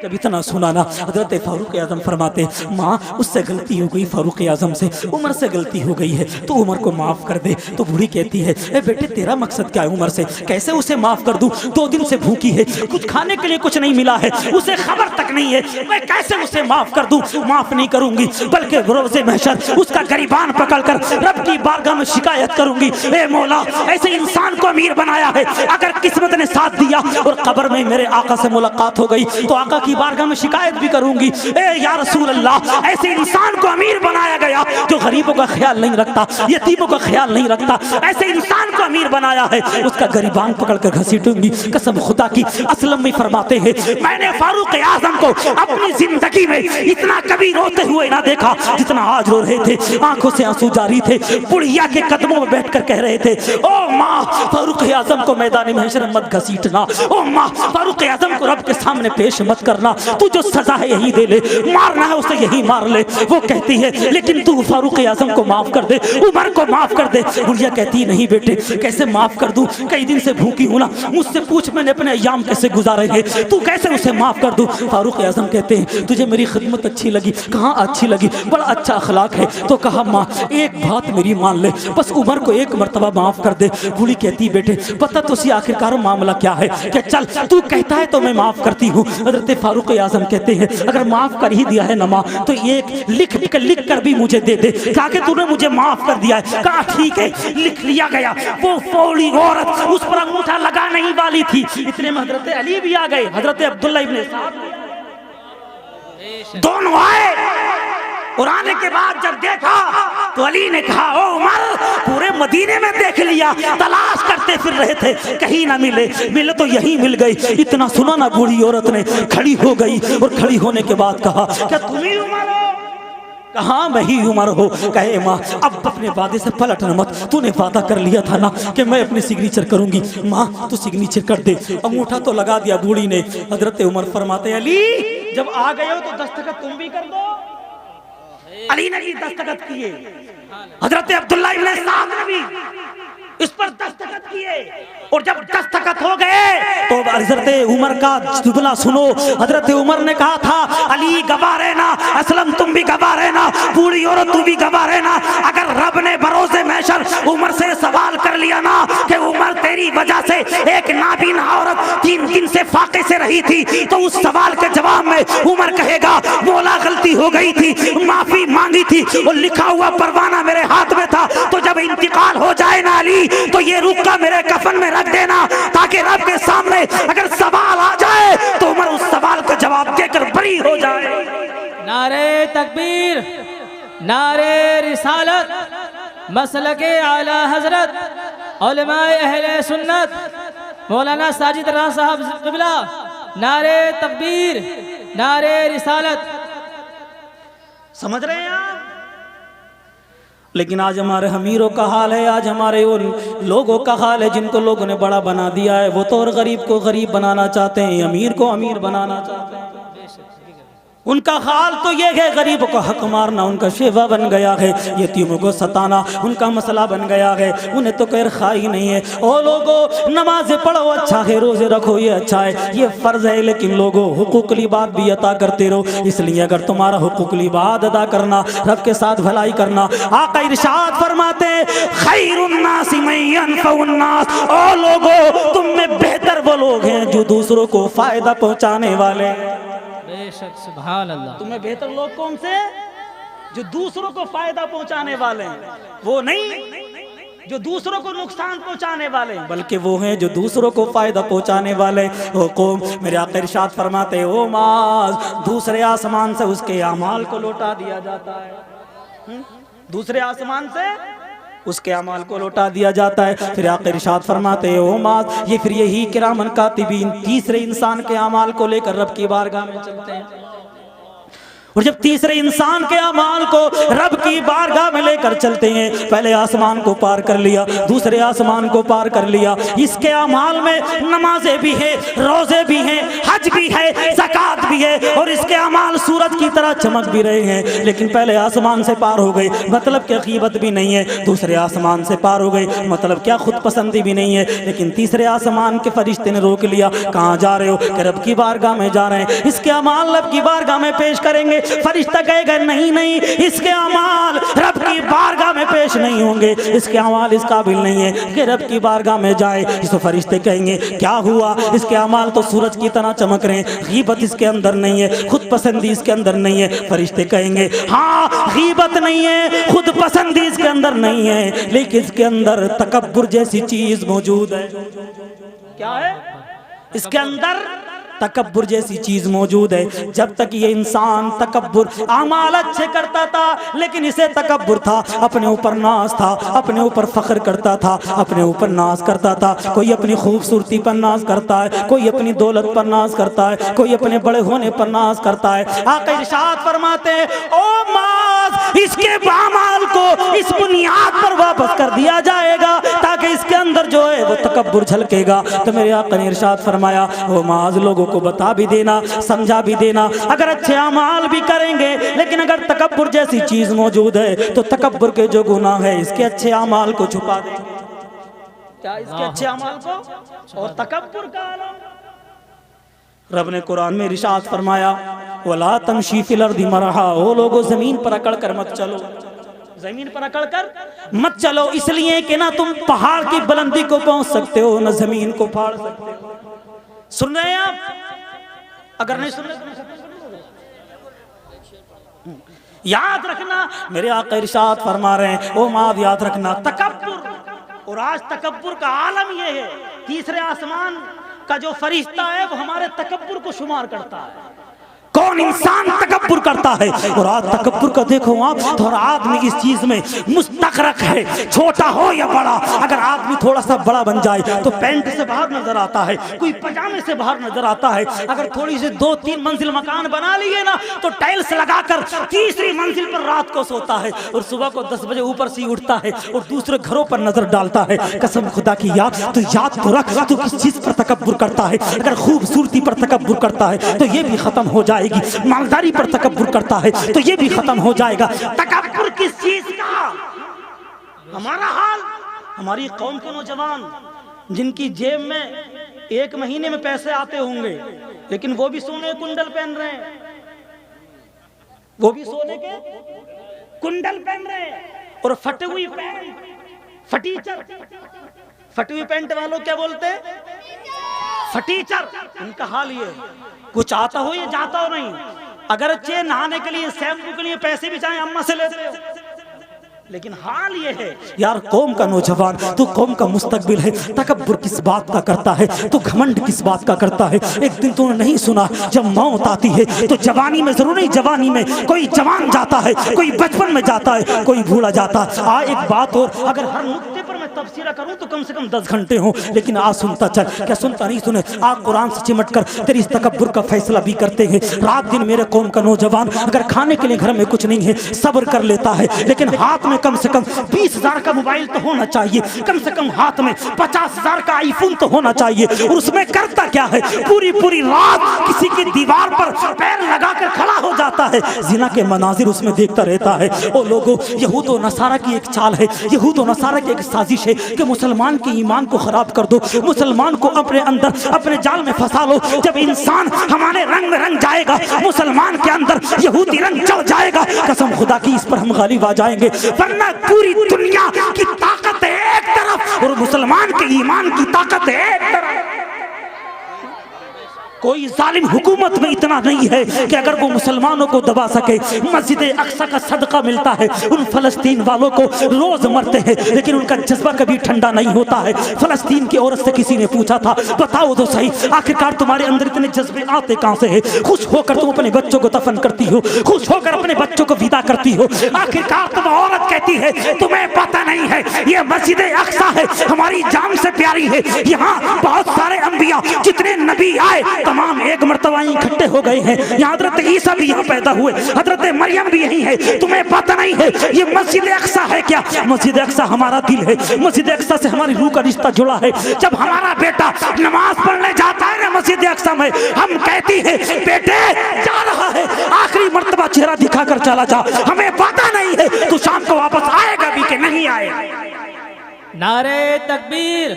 Speaker 1: جب اتنا سنا نا حضرت فاروق اعظم فرماتے ماں اس سے غلطی ہو گئی، فاروق اعظم سے عمر سے غلطی ہو گئی ہے تو عمر کو معاف کر دے۔ تو بوڑھی کہتی ہے اے بیٹے تیرا مقصد کیا ہے عمر سے، کیسے اسے معاف کر دوں؟ 2 دن سے بھوکی ہے، کچھ کھانے کے لیے کچھ نہیں ملا ہے، اسے خبر تک نہیں ہے، میں کیسے اسے معاف کر دوں؟ معاف نہیں کروں گی بلکہ روز محشر اس کا گریبان پکڑ کر رب کی بارگاہ میں شکایت کروں گی، اے مولا ایسے انسان کو امیر بنایا ہے، اگر قسمت نے ساتھ دیا اور قبر میں میرے آقا سے ملاقات ہو گئی تو آقا کی بارگاہ میں شکایت بھی کروں گی، اے یا رسول اللہ ایسے انسان کو امیر بنایا گیا جو غریبوں کا خیال نہیں رکھتا، یتیموں کا خیال نہیں رکھتا، ایسے انسان کو امیر بنایا ہے، اس کا گریبان پکڑ کر گھسیٹوں گی۔ قسم خدا کی اسلم میں فرماتے ہیں میں نے فاروق اعظم کو اپنی زندگی میں اتنا کبھی روتے ہوئے نہ دیکھا جتنا آج رو رہے تھے، آنکھوں سے آنسو جاری تھے، بڑھیا کے قدموں میں بیٹھ کر کہہ رہے تھے او ماں فاروق اعظم کو میدان محشر مت گھسیٹنا، او ماں فاروق اعظم کو رب کے سامنے پیش مت کرنا، تو جو سزا ہے یہی دے لے، مارنا ہے اسے یہی مار لے۔ وہ کہتی ہے لیکن تو فاروق اعظم کو معاف کر دے، عمر کو معاف کر دے۔ بڑھیا کہتی ہے نہیں بیٹے کیسے معاف کر دوں، کئی دن سے بھوکی ہوں نا، مجھ سے پوچھ میں نے اپنے ایام کیسے گزارے ہیں، تو کیسے اسے معاف کر دوں۔ فاروق اعظم کہتے ہیں تجھے میری خدمت اچھی لگی؟ کہاں اچھی لگی، بڑا اچھا اخلاق ہے۔ تو کہا ماں ایک بات میری مان لے، بس عمر کو ایک مرتبہ معاف کر دے۔ بوڑھی کہتی بیٹے پتہ تو سی آخرکار معاملہ کیا ہے کہ چل تو کہتا ہے تو میں معاف کرتی ہوں۔ حضرت فاروق اعظم کہتے ہیں اگر معاف کر ہی دیا ہے نا ماں تو ایک لکھ کر بھی مجھے دے دے۔ کہا کہ تو نے مجھے معاف کر دیا ہے؟ کہا ٹھیک ہے، لکھ لیا گیا۔ وہ فوڑی عورت اس پر انگوٹھا لگا نہیں والی تھی، اتنے میں حضرت علی بھی آ گئے، حضرت عبداللہ ابن سعد دونوں آئے اور آنے کے بعد جب دیکھا تو علی نے کہا او عمر پورے مدینے میں دیکھ لیا، تلاش کرتے پھر رہے تھے کہیں نہ ملے، ملے تو یہی مل گئی۔ اتنا سنا نا بوڑھی عورت نے کھڑی ہو گئی اور کھڑی ہونے کے بعد کہا کیا تم ہی عمر ہو؟ کہاں میں ہی عمر ہو؟ کہے ماں اب اپنے وعدے سے پلٹنا مت، تو نے وعدہ کر لیا تھا نا کہ میں اپنی سگنیچر کروں گی۔ ماں تو سگنیچر کر دے۔ انگوٹھا تو لگا دیا بوڑھی نے۔ حضرت عمر فرماتے علی جب آ گئے ہو تو دستخط تم بھی کر دو۔ علی نے بھی دستخط کیے، حضرت عبداللہ ابن سعد نے بھی اس پر دستخط کیے، اور جب دستخط ہو گئے تو حضرت عمر کا جملہ سنو۔ حضرت عمر نے کہا تھا علی گواہ رہنا، اسلم تم بھی گواہ رہنا، بوڑھی عورت تو بھی گواہ رہنا، اگر رب نے بروز محشر عمر سے سوال کر لیا نا کہ عمر تیری وجہ سے ایک نابینا عورت 3 دن سے فاقے سے رہی تھی، تو اس سوال کے جواب میں عمر کہے گا مولا غلطی ہو گئی تھی، معافی مانگی تھی، اور لکھا ہوا پروانہ میرے ہاتھ میں تھا، تو جب انتقال ہو جائے نا علی تو یہ رکا میرے کفن میں رکھ دینا، تاکہ رب کے سامنے اگر سوال آ جائے تو عمر اس سوال کا جواب دے کر بری ہو جائے۔
Speaker 2: نعرہ تکبیر، نعرہ رسالت، مسلک اعلی حضرت علماء اہل سنت مولانا ساجد رضا صاحب قبلہ، نعرہ تکبیر، نعرہ رسالت۔
Speaker 1: سمجھ رہے ہیں آپ؟ لیکن آج ہمارے امیروں کا حال ہے، آج ہمارے ان لوگوں کا حال ہے جن کو لوگوں نے بڑا بنا دیا ہے، وہ تو اور غریب کو غریب بنانا چاہتے ہیں، امیر کو امیر بنانا چاہتے ہیں۔ ان کا حال تو یہ ہے غریبوں کو حق مارنا ان کا شیوا بن گیا ہے، یتیموں کو ستانا ان کا مسئلہ بن گیا ہے، انہیں تو خیر خواہی نہیں ہے۔ او لوگوں نمازیں پڑھو اچھا ہے، روزے رکھو یہ اچھا ہے، یہ فرض ہے، لیکن لوگوں حقوق العباد بھی عطا کرتے رہو۔ اس لیے اگر تمہارا حقوق العباد ادا کرنا، رب کے ساتھ بھلائی کرنا، آقا ارشاد فرماتے خیر الناس من ينفع الناس، او لوگوں تم میں بہتر وہ لوگ ہیں جو دوسروں کو فائدہ پہنچانے والے۔
Speaker 2: بے شک سبحان اللہ۔
Speaker 1: تمہیں بہتر لوگ کون سے؟ جو دوسروں کو فائدہ پہنچانے والے ہیں، وہ نہیں جو دوسروں کو نقصان پہنچانے والے ہیں، بلکہ وہ ہیں جو دوسروں کو فائدہ پہنچانے والے۔ او قوم میرے آقا ارشاد فرماتے او ماز دوسرے آسمان سے اس کے اعمال کو لوٹا دیا جاتا ہے، دوسرے آسمان سے اس کے اعمال کو لوٹا دیا جاتا ہے۔ پھر آقا ارشاد فرماتے او ماز یہ پھر یہی کرامن کاتبین تیسرے انسان کے اعمال کو لے کر رب کی بارگاہ میں چلتے ہیں، اور جب تیسرے انسان کے اعمال کو رب کی بارگاہ میں لے کر چلتے ہیں، پہلے آسمان کو پار کر لیا، دوسرے آسمان کو پار کر لیا، اس کے اعمال میں نمازیں بھی ہیں، روزے بھی ہیں، حج بھی ہے، زکوٰۃ بھی ہے، اور اس کے اعمال سورج کی طرح چمک بھی رہے ہیں، لیکن پہلے آسمان سے پار ہو گئے مطلب کہ غیبت بھی نہیں ہے، دوسرے آسمان سے پار ہو گئے مطلب کیا خود پسندی بھی نہیں ہے، لیکن تیسرے آسمان کے فرشتے نے روک لیا، کہاں جا رہے ہو؟ کہ رب کی بارگاہ میں جا رہے ہیں، اس کے اعمال رب کی بارگاہ میں پیش کریں گے۔ فرشتہ کہے گا نہیں اس کے اعمال رب کی بارگاہ میں پیش نہیں ہوں گے، اس کے اعمال اس قابل نہیں ہے کہ رب کی بارگاہ میں جائے۔ اس کو فرشتے کہیں گے کیا ہوا؟ اس کے اعمال تو سورج کی طرح چمک رہے ہیں، غیبت اس کے اندر نہیں ہے، خود پسندی اس کے اندر نہیں ہے۔ فرشتے کہیں گے ہاں غیبت نہیں ہے، خود پسندی اس کے اندر نہیں ہے، لیکن اس کے اندر تکبر جیسی چیز موجود ہے۔ کیا ہے اس کے اندر؟ تکبر جیسی چیز موجود ہے. جب تک یہ انسان تکبر اعمال اچھے کرتا تھا لیکن اسے تکبر تھا, اپنے اوپر ناز تھا, اپنے اوپر فخر کرتا تھا, اپنے اوپر ناز کرتا تھا. کوئی اپنی خوبصورتی پر ناز کرتا ہے, کوئی اپنی دولت پر ناز کرتا ہے, کوئی اپنے بڑے ہونے پر ناز کرتا ہے. آقا ارشاد فرماتے ہیں او معاذ اس کے اعمال کو اس بنیاد پر واپس کر دیا جائے گا تاکہ اس کے اندر جو ہے وہ تکبر جھلکے گا. تو میرے آقا نے ارشاد فرمایا او معاذ لوگوں کو بتا بھی دینا, سمجھا بھی دینا, اگر اچھے اعمال بھی کریں گے لیکن اگر تکبر جیسی چیز موجود ہے تو تکبر کے جو گناہ ہے اس کے اچھے اعمال کو چھپا دیں گے. کیا اس کے اچھے اعمال کو اور تکبر کا عالم. رب نے قرآن میں ارشاد فرمایا وَلَا تَمْشِي فِي الْأَرْضِ مَرَحًا, او لوگو زمین پر اکڑ کر مت چلو, زمین پر اکڑ کر مت چلو, اس لیے کہ نہ تم پہاڑ کی بلندی کو پہنچ سکتے ہو نہ زمین کو پھاڑ سکتے ہو. سن رہے ہیں آپ؟ اگر نہیں سن رہے یاد رکھنا میرے آقا ارشاد فرما رہے ہیں او معاذ یاد رکھنا تکبر, اور آج تکبر کا عالم یہ ہے تیسرے آسمان کا جو فرشتہ ہے وہ ہمارے تکبر کو شمار کرتا ہے. کون انسان تکبر کرتا ہے, اور آج تکبر کا دیکھو آپ, اور آدمی اس چیز میں مستغرق ہے, چھوٹا ہو یا بڑا. اگر آدمی تھوڑا سا بڑا بن جائے تو پینٹ سے باہر نظر آتا ہے, کوئی پجامے سے باہر نظر آتا ہے. اگر تھوڑی سی 2-3 منزل مکان بنا لیے نا تو ٹائلز لگا کر تیسری منزل پر رات کو سوتا ہے اور صبح کو 10 بجے اوپر سے اٹھتا ہے اور دوسرے گھروں پر نظر ڈالتا ہے. قسم خدا کی یاد تو رکھ تو کس چیز پر تکبر کرتا ہے. اگر خوبصورتی پر تکبر کرتا ہے تو یہ بھی ختم ہو جائے گی, مالداری پر تکبر کرتا ہے تو یہ بھی ختم ہو جائے گا. تکبر کس چیز کا؟ ہمارا حال, ہماری قوم کے نوجوان جن کی جیب میں 1 مہینے میں پیسے آتے ہوں گے لیکن وہ بھی سونے کے کنڈل پہن رہے ہیں, وہ بھی سونے کے کنڈل پہن رہے ہیں, اور پھٹی ہوئی پینٹ, فٹیچر, پھٹی ہوئی پینٹ والوں کیا بولتے ہیں فٹیچر. ان کا حال یہ ہے, کچھ آتا ہو یا جاتا ہو نہیں, اگرچہ نہانے کے لیے شیمپو کے لیے پیسے بھی چاہیں اماں سے لیتے ہو, لیکن حال یہ ہے یار قوم کا نوجوان تو قوم کا مستقبل ہے, تکبر کس بات کا کرتا ہے, تو گھمنڈ کس بات کا کرتا ہے. ایک دن تو نے نہیں سنا جب موت آتی ہے تو جوانی میں, ضرور نہیں جوانی میں, کوئی جوان جاتا ہے, کوئی بچپن میں جاتا ہے, کوئی بھولا جاتا ہے. ایک بات اور, اگر ہر نقطے پر میں تبصرہ کروں تو کم سے کم 10 گھنٹے ہوں, لیکن آج سنتا چل, کیا سنتا نہیں سنے, آج قرآن سے چمٹ کر تیری اس تکبر کا فیصلہ بھی کرتے ہیں. رات دن میرے قوم کا نوجوان اگر کھانے کے لیے گھر میں کچھ نہیں ہے صبر کر لیتا ہے, لیکن ہاتھ میں کم سے کم 20,000 کا موبائل تو ہونا چاہیے, کم سے کم ہاتھ میں 50,000 کا آئی فون تو ہونا چاہیے. اور اس میں کرتا کیا ہے, پوری رات کسی کی دیوار پر پیر لگا کر کھڑا ہو جاتا ہے, زنا کے مناظر اس میں دیکھتا رہتا ہے. او لوگوں, یہود و نصارہ کی ایک چال ہے, یہود و نصارہ کی ایک سازش ہے کہ مسلمان کے ایمان کو خراب کر دو, مسلمان کو اپنے اندر اپنے جال میں پھنسا لو. جب انسان ہمارے رنگ میں رنگ جائے گا, مسلمان کے اندر یہودی رنگ چڑھ جائے گا, قسم خدا کی اس پر ہم غالب آ جائیں گے. ورنہ پوری دنیا کی طاقت ہے ایک طرف اور مسلمان کے ایمان کی طاقت ہے ایک طرف. کوئی ظالم حکومت میں اتنا نہیں ہے کہ اگر وہ مسلمانوں کو دبا سکے. مسجد اقصی کا صدقہ ملتا ہے, ان فلسطین والوں کو روز مرتے ہیں لیکن ان کا جذبہ کبھی ٹھنڈا نہیں ہوتا ہے. فلسطین کی عورت سے کسی نے پوچھا تھا بتاؤ تو صحیح آخرکار تمہارے اندر اتنے جذبے آتے کہاں سے ہیں؟ خوش ہو کر تم اپنے بچوں کو دفن کرتی ہو, خوش ہو کر اپنے بچوں کو فدا کرتی ہو, آخرکار تم عورت کہتی ہے تمہیں پتہ نہیں ہے یہ مسجد اقصی ہے, ہماری جان سے پیاری ہے, یہاں بہت سارے انبیاء جتنے نبی آئے تمام ایک مرتبہ اکٹھے ہو گئے ہیں, یہاں حضرت عیسیٰ بھی یہاں پیدا ہوئے, حضرت مریم بھی یہی ہے, تمہیں پتہ نہیں ہے یہ مسجد اقصی ہے کیا؟ مسجد اقصی ہمارا دل ہے, مسجد اقصی سے ہماری روح کا رشتہ جڑا ہے. جب ہمارا بیٹا نماز پڑھنے جاتا ہے نا مسجد اقصی میں, ہم کہتی ہے بیٹے جا رہا ہے, آخری مرتبہ چہرہ دکھا کر چلا جا, ہمیں پتہ نہیں ہے تو شام کو واپس آئے گا بھی کہ نہیں آئے گا.
Speaker 2: نعرہ تکبیر,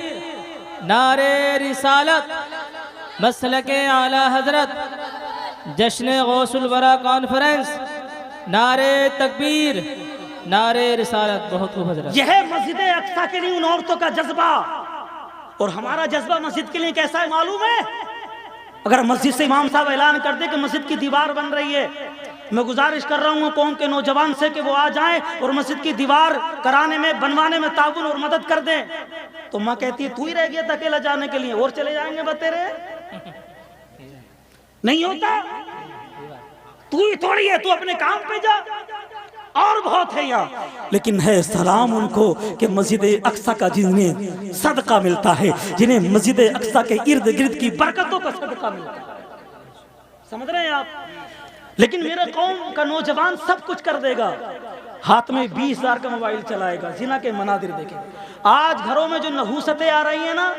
Speaker 2: نعرہ رسالت, مسلک اعلی حضرت, جشن غوث الورا کانفرنس, نعرہ تکبیر, نعرہ رسالت. بہت خوب حضرت.
Speaker 1: یہ ہے مسجد اقصی کے لیے ان عورتوں کا جذبہ, اور ہمارا جذبہ مسجد کے لیے کیسا ہے معلوم ہے؟ اگر مسجد سے امام صاحب اعلان کر دے کہ مسجد کی دیوار بن رہی ہے, میں گزارش کر رہا ہوں قوم کے نوجوان سے کہ وہ آ جائیں اور مسجد کی دیوار کرانے میں, بنوانے میں تعاون اور مدد کر دیں. تو ماں کہتی ہے تو ہی رہ گیا تھا اکیلا جانے کے لیے, اور چلے جائیں گے بتیرے. نہیں ہوتا؟ تو ہی تھوڑی ہے، تو اپنے کام پہ جا، اور بہت ہے یہاں۔ لیکن ہے سلام ان کو کہ مسجد اقصی کا جنہیں صدقہ ملتا ہے، جنہیں مسجد اقصی کے ارد گرد کی برکتوں کا صدقہ ملتا ہے۔ سمجھ رہے ہیں آپ؟ لیکن میرے قوم کا نوجوان سب کچھ کر دے گا، ہاتھ میں 20,000 کا موبائل چلائے گا، زنا کے مناظر دیکھیں۔ آج گھروں میں جو نحوستیں آ رہی ہیں نا،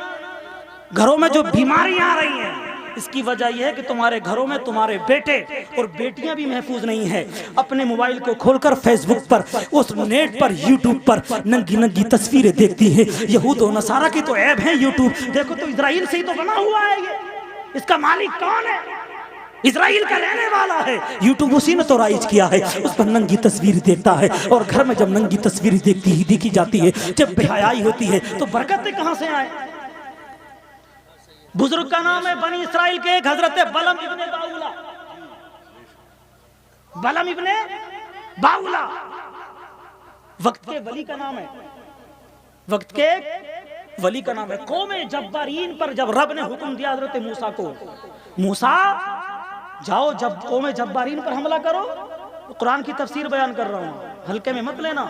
Speaker 1: گھروں میں جو بیماریاں آ رہی ہیں، اس کی وجہ یہ ہے کہ تمہارے گھروں میں تمہارے بیٹے اور بیٹیاں بھی محفوظ نہیں ہیں۔ اپنے موبائل کو کھول کر فیس بک پر، اس نیٹ پر، یوٹیوب پر ننگی ننگی تصویریں دیکھتی ہیں۔ یہود و نصارہ کی تو عیب ہے یوٹیوب، دیکھو تو اسرائیل سے ہی تو بنا ہوا ہے یہ، اس کا مالک کون ہے؟ اسرائیل کا رہنے والا ہے۔ یوٹیوب اسی نے تو رائج کیا ہے، اس پر ننگی تصویر دیکھتا ہے، اور گھر میں جب ننگی تصویر دیکھی جاتی ہے، جب بے حیائی ہوتی ہے، تو برکتیں کہاں سے آئیں؟ بزرگ کا نام ہے بنی اسرائیل کے ایک حضرت بلم ابن باؤلا، بلم ابن باؤلا، وقت کے ولی کا نام ہے، وقت کے ولی کا نام ہے۔ قوم جبارین پر جب رب نے حکم دیا حضرت موسیٰ کو، موسیٰ جاؤ جب قوم جبارین پر حملہ کرو، قرآن کی تفسیر بیان کر رہا ہوں، ہلکے میں مت لینا۔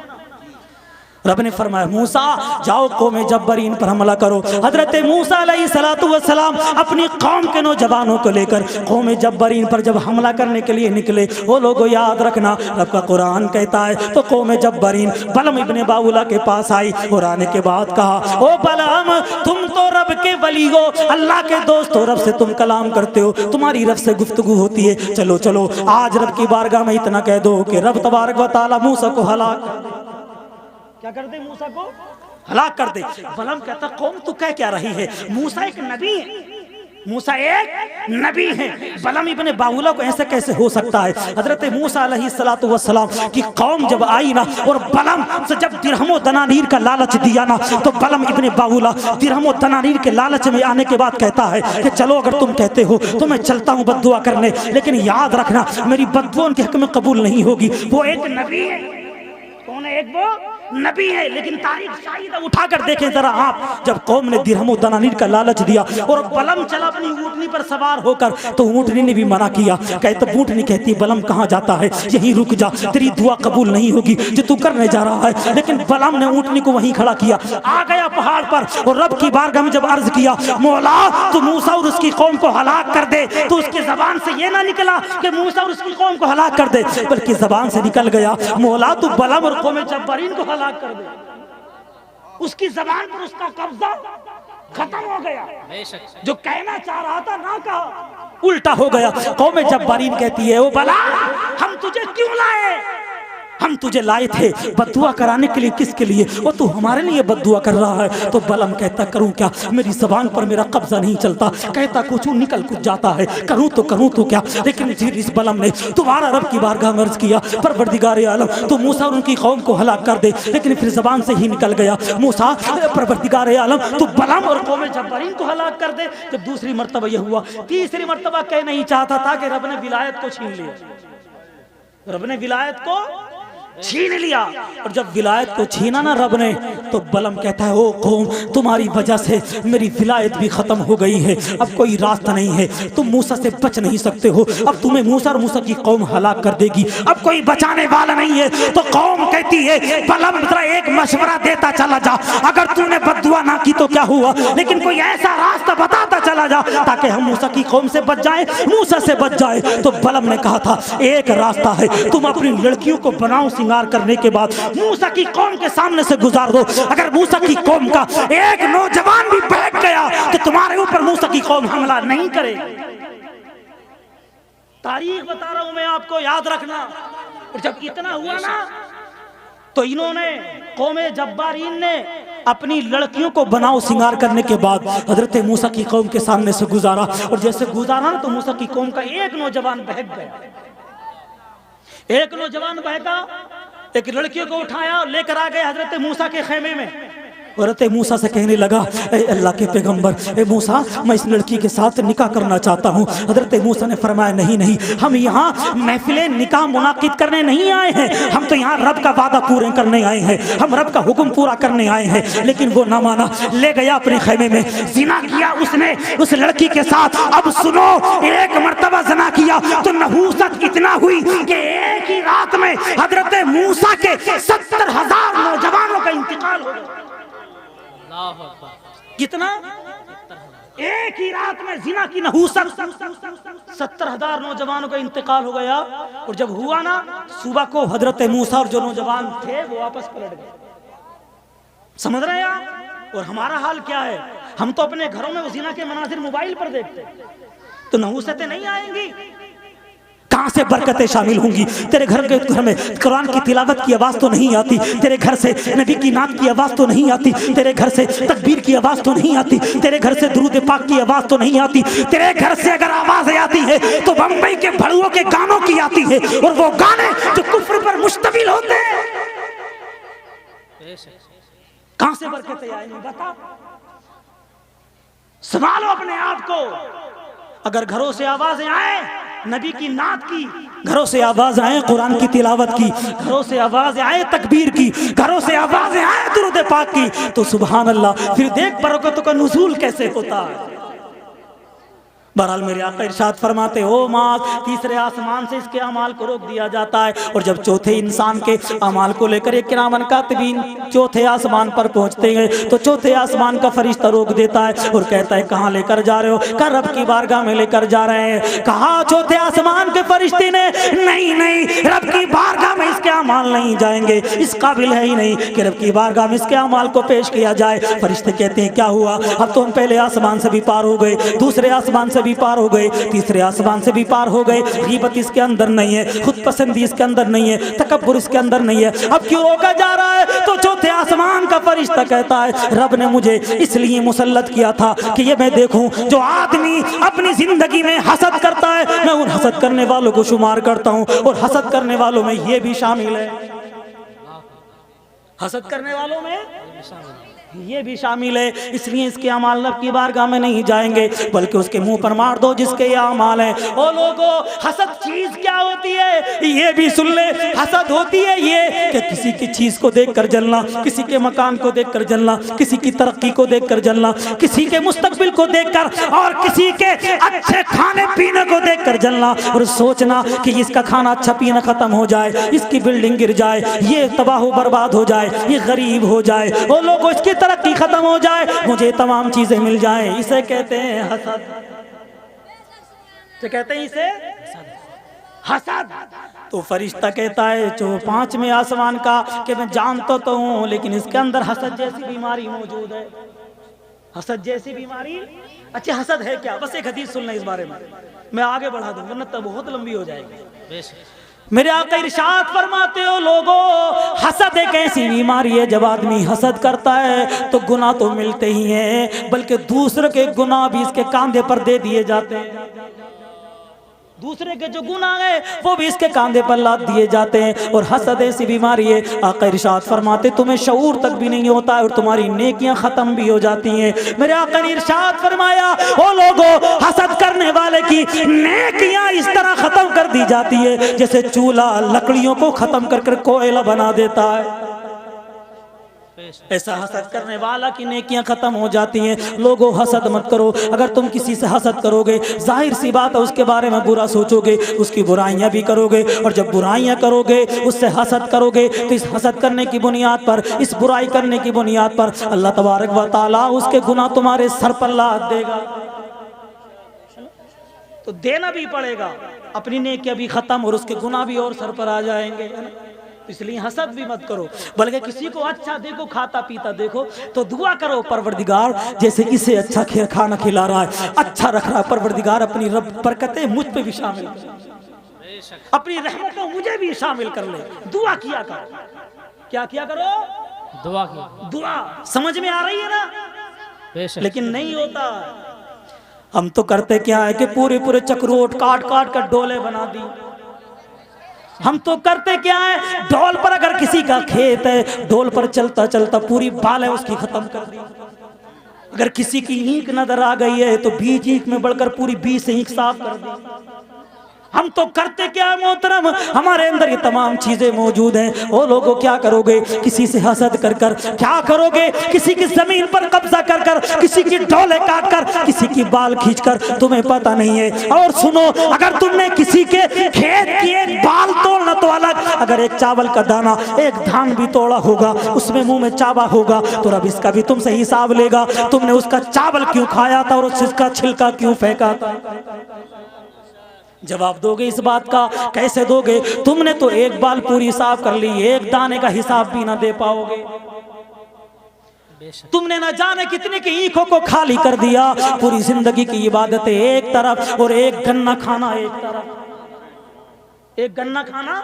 Speaker 1: رب نے فرمایا موسیٰ جاؤ قوم جبارین پر حملہ کرو۔ حضرت موسیٰ علیہ السلام اپنی قوم کے نوجوانوں کو لے کر قوم جبارین پر جب حملہ کرنے کے لیے نکلے، وہ لوگوں یاد رکھنا رب کا قرآن کہتا ہے تو قوم جبارین بلم ابن باؤلا کے پاس آئی اور آنے کے بعد کہا، او بلم تم تو رب کے ولی ہو، اللہ کے دوست ہو، رب سے تم کلام کرتے ہو، تمہاری رب سے گفتگو ہوتی ہے، چلو چلو آج رب کی بارگاہ میں اتنا کہہ دو کہ رب تبارک و تعالی موسیٰ کو ہلاک کر دے۔ کیا کر دے؟ موسیٰ کو ہلاک کر دے۔ بلم کہتا قوم تو کہہ کیا رہی ہے؟ موسیٰ ایک نبی ہے، موسیٰ ایک نبی ہے، بلم ابن باؤلا کو ایسے کیسے ہو سکتا ہے؟ حضرت موسیٰ علیہ السلام کی قوم جب آئی نا اور بلم سے جب درہم و دنانیر کا لالچ دیا نا، تو بلم ابن باؤلا درہم و دنانیر کے لالچ میں آنے کے بعد کہتا ہے کہ چلو اگر تم کہتے ہو تو میں چلتا ہوں بد دعا کرنے، لیکن یاد رکھنا میری بد دعا ان کے حق میں قبول نہیں ہوگی۔ وہ ایک نبی ہے، کون ہے؟ ایک وہ نبی ہے، لیکن تاریخ شاہدہ اٹھا کر دیکھیں ذرا آپ، جب قوم نے درہم و دنانیر کا لالچ دیا اور بلم چلا اپنی اونٹنی پر سوار ہو کر، تو اونٹنی نے بھی منع کیا، کہتے اونٹنی کہتی بلم کہاں جاتا ہے، یہیں رک جا، تیری دعا قبول نہیں ہوگی جو تو کرنے جا رہا ہے۔ لیکن بلم نے اونٹنی کو وہیں کھڑا کیا، آ گیا پہاڑ پر اور رب کی بارگاہ میں جب عرض کیا مولا تو موسیٰ اور اس کی قوم کو ہلاک کر دے، تو اس کی زبان سے یہ نہ نکلا کہ موسیٰ اور اس کی قوم کو ہلاک کر دے، بلکہ زبان سے نکل گیا مولا تو بلم اور قوم جبارین کو ہلاک کر دے۔ اس کی زبان پر اس کا قبضہ ختم ہو گیا، جو کہنا چاہ رہا تھا نہ کہا، الٹا ہو گیا۔ قوم جبارین کہتی ہے او بلا ہم تجھے کیوں لائے؟ ہم تجھے لائے تھے بد دعا کرانے کے لیے، کس کے لیے؟ اور تو ہمارے لیے بد دعا کر رہا ہے۔ تو بلم کہتا کروں کیا، میری زبان پر میرا قبضہ نہیں چلتا، کہتا کچھ نکل کچھ جاتا ہے، کروں تو کیا؟ لیکن پھر اس بلم نے دوبارہ رب کی بارگاہ میں عرض کیا پروردگار عالم تو موسیٰ اور ان کی قوم کو ہلاک کر دے، لیکن پھر زبان سے ہی نکل گیا موسیٰ پروردگار عالم تو بلم اور قوم جبارین کو ہلاک کر دے۔ جب دوسری مرتبہ یہ ہوا، تیسری مرتبہ کہہ نہیں چاہتا تھا کہ رب نے ولایت کو چھین لیا، رب نے ولایت کو چھین لیا، اور جب ولایت کو چھینا نا رب نے، تو بلم کہتا ہے او قوم تمہاری وجہ سے میری ولایت بھی ختم ہو گئی ہے، اب کوئی راستہ نہیں ہے، تم موسیٰ سے بچ نہیں سکتے ہو، اب تمہیں موسیٰ اور موسیٰ کی قوم ہلاک کر دے گی، اب کوئی بچانے والا نہیں ہے۔ تو قوم کہتی ہے بلم ذرا ایک مشورہ دیتا چلا جا، اگر تم نے بد دعا نہ کی تو کیا ہوا، لیکن کوئی ایسا راستہ بتاتا چلا جا تاکہ ہم موسیٰ کی قوم سے بچ جائیں، موسیٰ سے بچ جائیں۔ تو بلم نے کہا تھا ایک راستہ ہے، تم اپنی لڑکیوں کو بناؤ سنگار کرنے کے بعد موسیٰ کی قوم کے سامنے سے گزار دو، اگر موسیٰ کی قوم کا ایک نوجوان بھی بہک گیا تو تمہارے اوپر موسیٰ کی قوم حملہ نہیں کرے۔ تاریخ بتا رہا ہوں میں آپ کو، یاد رکھنا۔ اور جب اتنا ہوا نا تو انہوں نے قوم جبارین نے اپنی لڑکیوں کو بناؤ سنگار کرنے کے بعد حضرت موسیٰ کی قوم کے سامنے سے گزارا، اور جیسے گزارا تو موسیٰ کی قوم کا ایک نوجوان بہک گیا، ایک نوجوان بہکا، ایک لڑکیوں کو اٹھایا اور لے کر آ گئے حضرت موسیٰ کے خیمے میں، حضرت موسیٰ سے کہنے لگا اے اللہ کے پیغمبر، اے موسیٰ میں اس لڑکی کے ساتھ نکاح کرنا چاہتا ہوں۔ حضرت موسیٰ نے فرمایا نہیں نہیں، ہم یہاں محفل نکاح منعقد کرنے نہیں آئے ہیں، ہم تو یہاں رب کا وعدہ پورے کرنے آئے ہیں، ہم رب کا حکم پورا کرنے آئے ہیں۔ لیکن وہ نہ مانا، لے گیا اپنے خیمے میں، زنا کیا اس نے اس لڑکی کے ساتھ۔ اب سنو، ایک مرتبہ زنا کیا تو نحوست اتنا ہوئی کہ ایک ہی رات میں حضرت موسیٰ کے 70,000 نوجوانوں کا انتقال ہو گیا۔ کتنا؟ ایک ہی رات میں زنا کی نحوست 70,000 نوجوانوں کا انتقال ہو گیا۔ اور جب ہوا نا، صبح کو حضرت موسیٰ اور جو نوجوان تھے وہ واپس پلٹ گئے۔ سمجھ رہے ہیں آپ؟ اور ہمارا حال کیا ہے؟ ہم تو اپنے گھروں میں وہ زنا کے مناظر موبائل پر دیکھتے، تو نحوستیں نہیں آئیں گی؟ کہاں سے برکتیں شامل ہوں گی؟ تیرے گھر میں قرآن کی تلاوت کی آواز تو نہیں آتی، تیرے گھر سے نبی کی نعت کی آواز تو نہیں آتی، تیرے گھر سے تکبیر کی آواز تو نہیں آتی، تیرے گھر سے درود پاک کی آواز تو نہیں آتی۔ تیرے گھر سے اگر آوازیں آتی ہے تو بمبئی کے بھڑوؤں کے گانوں کی آتی ہے، اور وہ گانے جو کفر پر مشتمل ہوتے ہیں۔ کہاں سے برکتیں آئیں گی بتا؟ سنبھالو اپنے آپ کو۔ اگر گھروں سے آوازیں آئیں نبی کی نعت کی، گھروں سے آواز آئیں قرآن کی تلاوت کی، گھروں سے آواز آئیں تکبیر کی، گھروں سے آواز آئیں درود پاک کی، تو سبحان اللہ، پھر دیکھ برکتوں کا نزول کیسے ہوتا ہے۔ بہرحال میرے آقا ارشاد فرماتے ہو معاذ، تیسرے آسمان سے اس کے اعمال کو روک دیا جاتا ہے، اور جب چوتھے انسان کے اعمال کو لے کر ایک کرامن کاتبین چوتھے آسمان پر پہنچتے ہیں تو چوتھے آسمان کا فرشتہ روک دیتا ہے اور کہتا ہے کہاں لے کر جا رہے ہو؟ کہا رب کی بارگاہ میں لے کر جا رہے ہیں۔ کہا چوتھے آسمان کے فرشتے نے نہیں رب کی بارگاہ میں اس کے اعمال نہیں جائیں گے، اس قابل ہے ہی نہیں کہ رب کی بارگاہ میں اس کے اعمال کو پیش کیا جائے۔ فرشتے کہتے ہیں کیا ہوا؟ اب تو ہم پہلے آسمان سے بھی پار ہو گئے، دوسرے آسمان سے بھی پار ہو گئے، تیسرے آسمان سے بھی پار ہو گئے، غیبت اس کے اندر نہیں ہے، خود پسندی اس کے اندر نہیں ہے، تکبر اس کے اندر نہیں ہے، اب کیوں روکا جا رہا ہے؟ تو چوتھے آسمان کا فرشتہ کہتا ہے رب نے مجھے اس لیے مسلط کیا تھا کہ یہ میں دیکھوں جو آدمی اپنی زندگی میں حسد کرتا ہے میں ان حسد کرنے والوں کو شمار کرتا ہوں، اور حسد کرنے والوں میں یہ بھی شامل ہے، حسد کرنے والوں میں یہ بھی شامل ہے۔ اس لیے اس کے اعمال رب کی بارگاہ میں نہیں جائیں گے، بلکہ اس کے منہ پر مار دو جس کے یہ اعمال ہیں۔ او لوگو، حسد چیز کیا ہوتی ہے یہ بھی سن لے۔ حسد ہوتی ہے یہ کہ کسی کی چیز کو دیکھ کر جلنا، کسی کے مکان کو دیکھ کر جلنا، کسی کی ترقی کو دیکھ کر جلنا، کسی کے مستقبل کو دیکھ کر، اور کسی کے اچھے کھانے پینے کو دیکھ کر جلنا، اور سوچنا کہ اس کا کھانا اچھا پینا ختم ہو جائے، اس کی بلڈنگ گر جائے، یہ تباہ و برباد ہو جائے، یہ غریب ہو جائے، او لوگو اس کی ترقی ختم ہو جائے، مجھے تمام چیزیں مل جائیں، اسے کہتے ہیں حسد۔ تو کہتے ہیں اسے حسد۔ تو فرشتہ کہتا ہے جو 5ویں آسمان کا کہ میں جانتا تو ہوں لیکن اس کے اندر حسد جیسی بیماری موجود ہے۔ حسد جیسی بیماری؟ اچھا حسد ہے کیا؟ بس ایک حدیث سن لیں اس بارے میں آگے بڑھا دوں ورنہ تو بہت لمبی ہو جائے گی۔ میرے آقا ارشاد فرماتے ہو لوگو، حسد ایک ایسی بیماری ہے جب آدمی حسد کرتا ہے تو گناہ تو ملتے ہی ہیں بلکہ دوسرے کے گناہ بھی اس کے کاندھے پر دے دیے جاتے ہیں، دوسرے کے جو گناہ ہیں وہ بھی اس کے کاندھے پر لاد دیے جاتے ہیں۔ اور حسد ایسی بیماری ہے آقا ارشاد فرماتے تمہیں شعور تک بھی نہیں ہوتا ہے اور تمہاری نیکیاں ختم بھی ہو جاتی ہیں۔ میرے آقا نے ارشاد فرمایا او لوگو، حسد کرنے والے کی نیکیاں اس طرح ختم کر دی جاتی ہے جیسے چولہا لکڑیوں کو ختم کر کر کوئلہ بنا دیتا ہے، ایسا حسد کرنے والا کی نیکیاں ختم ہو جاتی ہیں۔ لوگوں حسد مت کرو، اگر تم کسی سے حسد کرو گے ظاہر سی بات ہے اس کے بارے میں برا سوچو گے، اس کی برائیاں بھی کرو گے، اور جب برائیاں کرو گے اس سے حسد کرو گے تو اس حسد کرنے کی بنیاد پر، اس برائی کرنے کی بنیاد پر اللہ تبارک و تعالیٰ اس کے گناہ تمہارے سر پر لاد دے گا، تو دینا بھی پڑے گا، اپنی نیکیاں بھی ختم اور اس کے گناہ بھی اور سر پر آ جائیں گے۔ اس لیے حسد بھی مت کرو، بلکہ کسی کو اچھا دیکھو، کھاتا پیتا دیکھو تو دعا کرو پروردگار جیسے اسے اچھا کھانا کھلا رہا ہے، اچھا رکھ رہا ہے، پروردگار اپنی رب برکتیں مجھ پہ بھی شامل کر، اپنی رحمتوں مجھے بھی شامل کر لے۔ دعا کیا کرو، کیا کیا کرو؟
Speaker 2: دعا کی
Speaker 1: دعا۔ سمجھ میں آ رہی ہے نا؟ لیکن نہیں ہوتا۔ ہم تو کرتے کیا ہے کہ پورے چکروٹ کاٹ کر ڈولے بنا دی، ہم تو کرتے کیا ہے، ڈول پر اگر کسی کا کھیت ہے، ڈول پر چلتا چلتا پوری بال ہے اس کی ختم کر دی. اگر کسی کی اینک نظر آ گئی ہے تو 20 اینک میں بڑھ کر پوری 20 اینک صاف کر دی. ہم تو کرتے کیا ہے محترم، ہمارے اندر یہ تمام چیزیں موجود ہیں. وہ لوگوں کیا کرو گے، کسی سے حسد کر کر، کیا کرو گے، کسی کی زمین پر قبضہ کر کر، کسی کی ڈولے کاٹ کر، کسی کی بال کھینچ کر، تمہیں پتہ نہیں ہے. اور سنو، اگر تم نے کسی کے کھیت کی ایک بال توڑنا تو الگ، اگر ایک چاول کا دانہ، ایک دھان بھی توڑا ہوگا، اس میں منہ میں چابا ہوگا، تو رب اس کا بھی تم سے حساب لے گا. تم نے اس کا چاول کیوں کھایا تھا اور اس کا چھلکا کیوں پھینکا تھا؟ جواب دو گے اس بات کا؟ کیسے دو گے؟ تم نے تو ایک بال پوری صاف کر لی، ایک دانے کا حساب بھی نہ دے پاؤ گے. تم نے نہ جانے کتنے کی اینکوں کو خالی کر دیا. پوری زندگی کی عبادتیں ایک طرف اور ایک گنا کھانا ایک طرف. ایک گنا کھانا،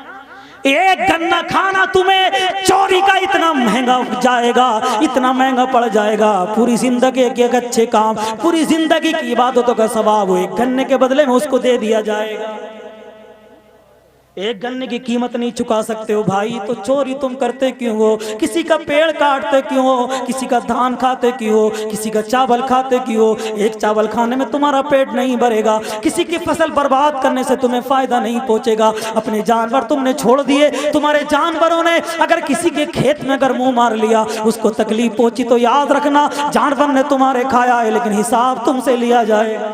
Speaker 1: ایک گنا کھانا تمہیں چوری کا اتنا مہنگا جائے گا، اتنا مہنگا پڑ جائے گا. پوری زندگی کے اچھے کام، پوری زندگی کی عبادتوں کا ثواب ایک گنے کے بدلے میں اس کو دے دیا جائے گا. ایک گنے کی قیمت نہیں چکا سکتے ہو بھائی، تو چوری تم کرتے کیوں ہو؟ کسی کا پیڑ کاٹتے کیوں ہو؟ کسی کا دھان کھاتے کیوں ہو؟ کسی کا چاول کھاتے کیوں ہو؟ ایک چاول کھانے میں تمہارا پیٹ نہیں بھرے گا، کسی کی فصل برباد کرنے سے تمہیں فائدہ نہیں پہنچے گا. اپنے جانور تم نے چھوڑ دیے، تمہارے جانوروں نے اگر کسی کے کھیت میں اگر منہ مار لیا، اس کو تکلیف پہنچی تو یاد رکھنا جانور نے تمہارے کھایا ہے، لیکن حساب تم سے لیا جائے گا.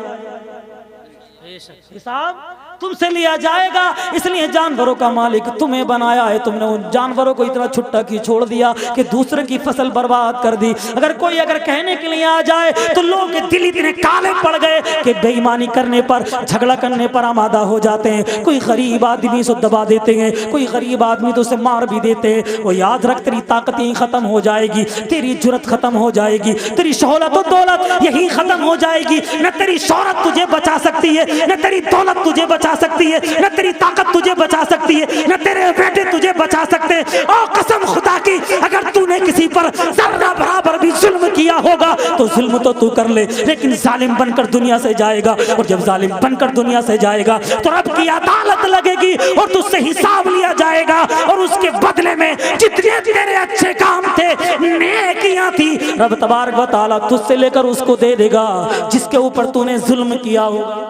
Speaker 1: حساب تم سے لیا جائے گا. اس لیے جانوروں کا مالک تمہیں بنایا ہے، تم نے ان جانوروں کو اتنا چھٹا کی چھوڑ دیا کہ دوسرے کی فصل برباد کر دی. اگر کوئی کہنے کے لیے آ جائے تو لوگوں کے دل اتنے کالے پڑ گئے کہ بے ایمانی کرنے پر، جھگڑا کرنے پر آمادہ ہو جاتے ہیں. کوئی غریب آدمی سے دبا دیتے ہیں، کوئی غریب آدمی تو اسے مار بھی دیتے ہیں. وہ یاد رکھ، تیری طاقت یہیں ختم ہو جائے گی، تیری جرت ختم ہو جائے گی، تیری شہرت و دولت یہیں ختم ہو جائے گی. نہ تیری شہرت تجھے بچا سکتی ہے، نہ تیری دولت تجھے بچا سکتی ہے، نہ تیری طاقت تجھے بچا سکتی ہے، نہ تیرے بیٹے تجھے بچا سکتے. اور قسم خدا کی اگر تو نے کسی پر ذرہ برابر بھی ظلم کیا ہوگا تو ظلم تو کر لے، لیکن ظالم بن کر دنیا سے جائے گا. اور جب ظالم بن کر دنیا سے جائے گا تو رب کی عدالت لگے گی اور تجھ سے حساب لیا جائے گا. اور اس کے بدلے میں جتنے تیرے اچھے کام تھے، نیکیاں تھی، رب تبارک و تعالیٰ تجھ سے لے کر اس کو دے دے گا جس کے اوپر تو نے ظلم کیا ہوگا.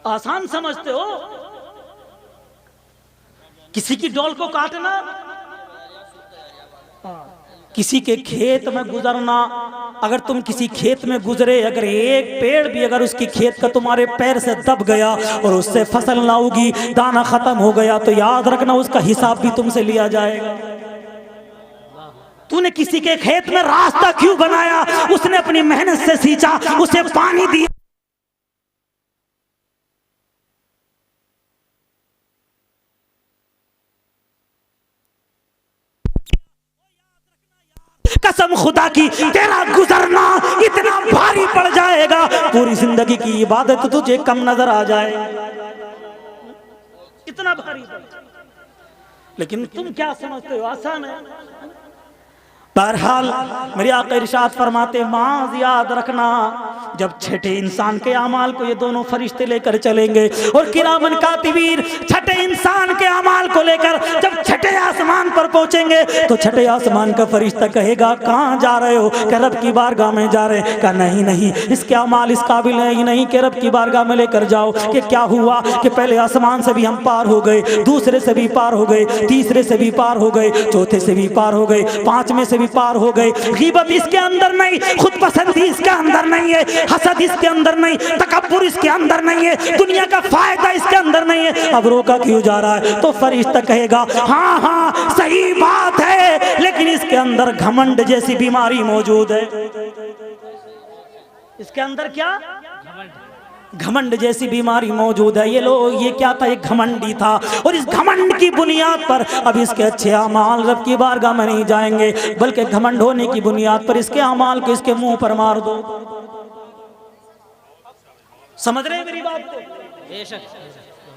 Speaker 1: آسان سمجھتے ہو؟ کسی کی ڈول کو کاٹنا، کسی کے کھیت میں گزرنا. اگر تم کسی کھیت میں گزرے، اگر ایک پیڑ بھی اگر اس کی کھیت کا تمہارے پیر سے دب گیا اور اس سے فصل نہ ہوگی، دانہ ختم ہو گیا، تو یاد رکھنا اس کا حساب بھی تم سے لیا جائے گا. تو نے کسی کے کھیت میں راستہ کیوں بنایا؟ اس نے اپنی محنت سے سینچا، اسے پانی دیا، قسم خدا کی تیرا گزرنا اتنا بھاری پڑ جائے گا، پوری زندگی کی عبادت تجھے کم نظر آ جائے، اتنا بھاری پڑ جائے. لیکن تم کیا سمجھتے ہو آسان ہے؟ بہرحال میرے آقا ارشاد فرماتے، معاذ یاد رکھنا جب چھٹے انسان کے اعمال کو یہ دونوں فرشتے لے کر چلیں گے، اور کرامن کاتبین چھٹے انسان کے اعمال کو لے کر جب چھٹے آسمان پر پہنچیں گے تو چھٹے آسمان کا فرشتہ کہے گا کہاں جا رہے ہو؟ کہ رب کی بارگاہ میں جا رہے ہیں. کہا نہیں، اس کے اعمال اس قابل نہیں کہ رب کی بارگاہ میں لے کر جاؤ. کہ کیا ہوا کہ پہلے آسمان سے بھی ہم پار ہو گئے، دوسرے سے بھی پار ہو گئے، تیسرے سے بھی پار ہو گئے، چوتھے سے بھی پار ہو گئے، پانچویں سے بھی پار ہو گئے. غیبت اس کے اندر نہیں، خود پسندی اس کے اندر نہیں ہے، حسد اس کے اندر نہیں، تکبر اس کے اندر نہیں ہے، دنیا کا فائدہ اس کے اندر نہیں ہے. اب روکا کیوں جا رہا ہے؟ تو فرشتہ کہے گا ہاں صحیح بات ہے، لیکن اس کے اندر گھمنڈ جیسی بیماری موجود ہے. اس کے اندر کیا؟ گھمنڈ جیسی بیماری موجود ہے. یہ کیا تھا؟ ایک گھمنڈی تھا، اور اس گھمنڈ کی بنیاد پر اب اس کے اچھے اعمال رب کی بارگاہ میں نہیں جائیں گے، بلکہ گھمنڈ ہونے کی بنیاد پر اس کے اعمال کو اس کے منہ پر مار دو. سمجھ رہے ہیں میری بات کو؟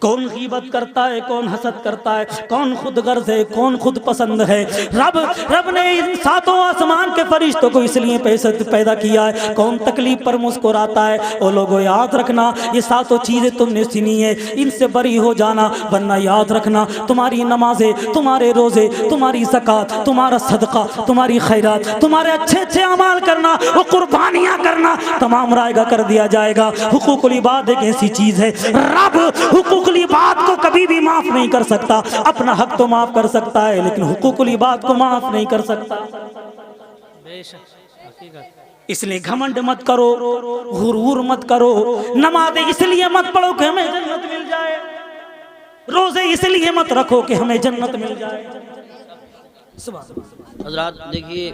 Speaker 1: کون غیبت کرتا ہے، کون حسد کرتا ہے، کون خود غرض ہے، کون خود پسند ہے۔ رب نے ان ساتوں آسمان کے فرشتوں کو اس لیے پیدا کیا ہے، کون تکلیف پر مسکراتا ہے۔ او لوگو یاد رکھنا، یہ ساتوں چیزیں تم نے سنی ہے، ان سے بری ہو جانا، ورنہ یاد رکھنا تمہاری نمازیں، تمہارے روزے، تمہاری زکوٰۃ، تمہارا صدقہ، تمہاری خیرات، تمہارے اچھے اچھے اعمال کرنا، وہ قربانیاں کرنا، تمام رائگاں کر دیا جائے گا۔ حقوق العباد ایک ایسی چیز ہے، رب حقوق العباد کو کبھی بھی معاف نہیں کر سکتا۔ اپنا حق تو معاف کر سکتا ہے لیکن حقوق العباد کو معاف نہیں کر سکتا۔ اس لیے گھمنڈ مت کرو، غرور مت کرو، نمازیں اس لیے مت پڑھو کہ ہمیں جنت مل جائے، روزے اس لیے مت رکھو کہ ہمیں جنت مل جائے۔
Speaker 3: حضرات دیکھیے،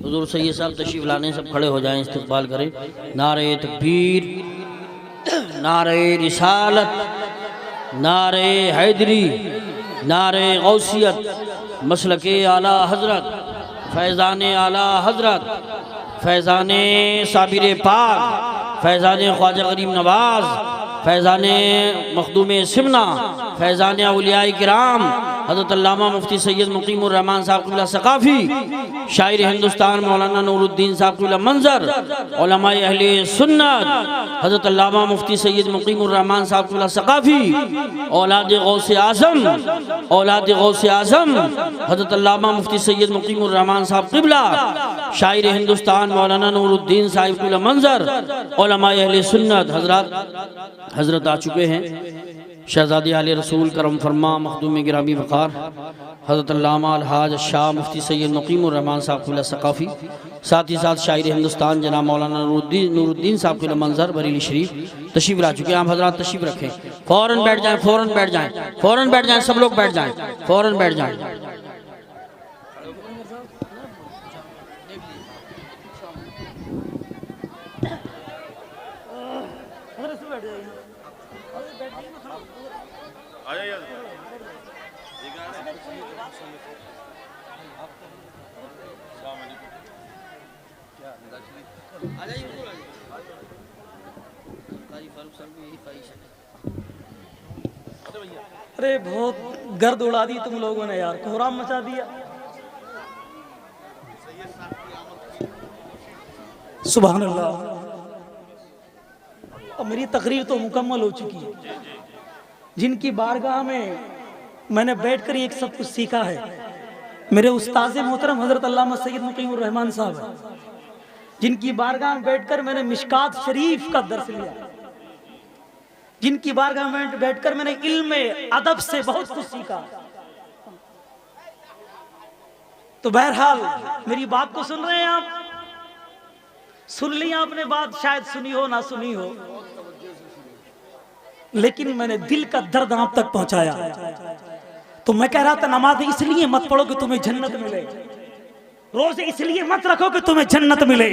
Speaker 3: حضور سید صاحب تشریف لانے، سب کھڑے ہو جائیں، استقبال کریں۔ نعرہ تکبیر، نعرہ رسالت، نعرہ حیدری، نعرہ غوثیت، مسلک اعلیٰ حضرت، فیضان اعلیٰ حضرت، فیضان صابر پاک، فیضان خواجہ غریب نواز، فیضان مخدوم سمنا، فیضان اولیاء کرام، حضرت علامہ مفتی سید مقیم الرحمان صاحب قبلہ ثقافی، شاعر ہندوستان مولانا نور الدین صاحب قبلہ منظر، علماء اہل سنت، حضرت علامہ مفتی سید مقیم الرحمان صاحب قبلہ ثقافی، اولاد غوث اعظم، اولاد غوث اعظم، حضرت علامہ مفتی سید مقیم الرحمان صاحب قبلہ، شاعر ہندوستان مولانا نور الدین صاحب قبلہ منظر، علماء اہل سنت۔ حضرت آ چکے ہیں، شہزادی علی رسول کرم فرما مخدوم گرامی وقار حضرت علامہ الحاج شاہ مفتی سید مقیم الرحمان صاحب قبلہ ثقافی، ساتھ ہی ساتھ شاعر ہندوستان جناب مولانا نور الدین صاحب قبلہ منظر بریلی شریف تشریف لا چکے ہیں۔ آپ حضرات تشریف رکھیں، فوراً بیٹھ جائیں، فوراً بیٹھ جائیں، فوراً بیٹھ جائیں، سب لوگ بیٹھ جائیں، فوراً بیٹھ جائیں۔
Speaker 1: ارے بہت گرد اڑا دی تم لوگوں نے یار، کوہرام مچا دیا۔ سبحان اللہ۔ اب میری تقریر تو مکمل ہو چکی ہے۔ جن کی بارگاہ میں نے بیٹھ کر ایک سب کچھ سیکھا ہے، میرے استاذ محترم حضرت علامہ سید مقیم الرحمان صاحب ہیں، جن کی بارگاہ میں بیٹھ کر میں نے مشکات شریف کا درس لیا، جن کی بارگاہ میں بیٹھ کر میں نے علم ادب سے بہت کچھ سیکھا۔ تو بہرحال میری بات کو سن رہے ہیں آپ، سن لی آپ نے بات، شاید سنی ہو نہ سنی ہو، لیکن میں نے دل کا درد آپ تک پہنچایا۔ تو میں کہہ رہا تھا نماز اس لیے مت پڑھو کہ تمہیں جنت ملے، روزے اس لیے مت رکھو کہ تمہیں جنت ملے،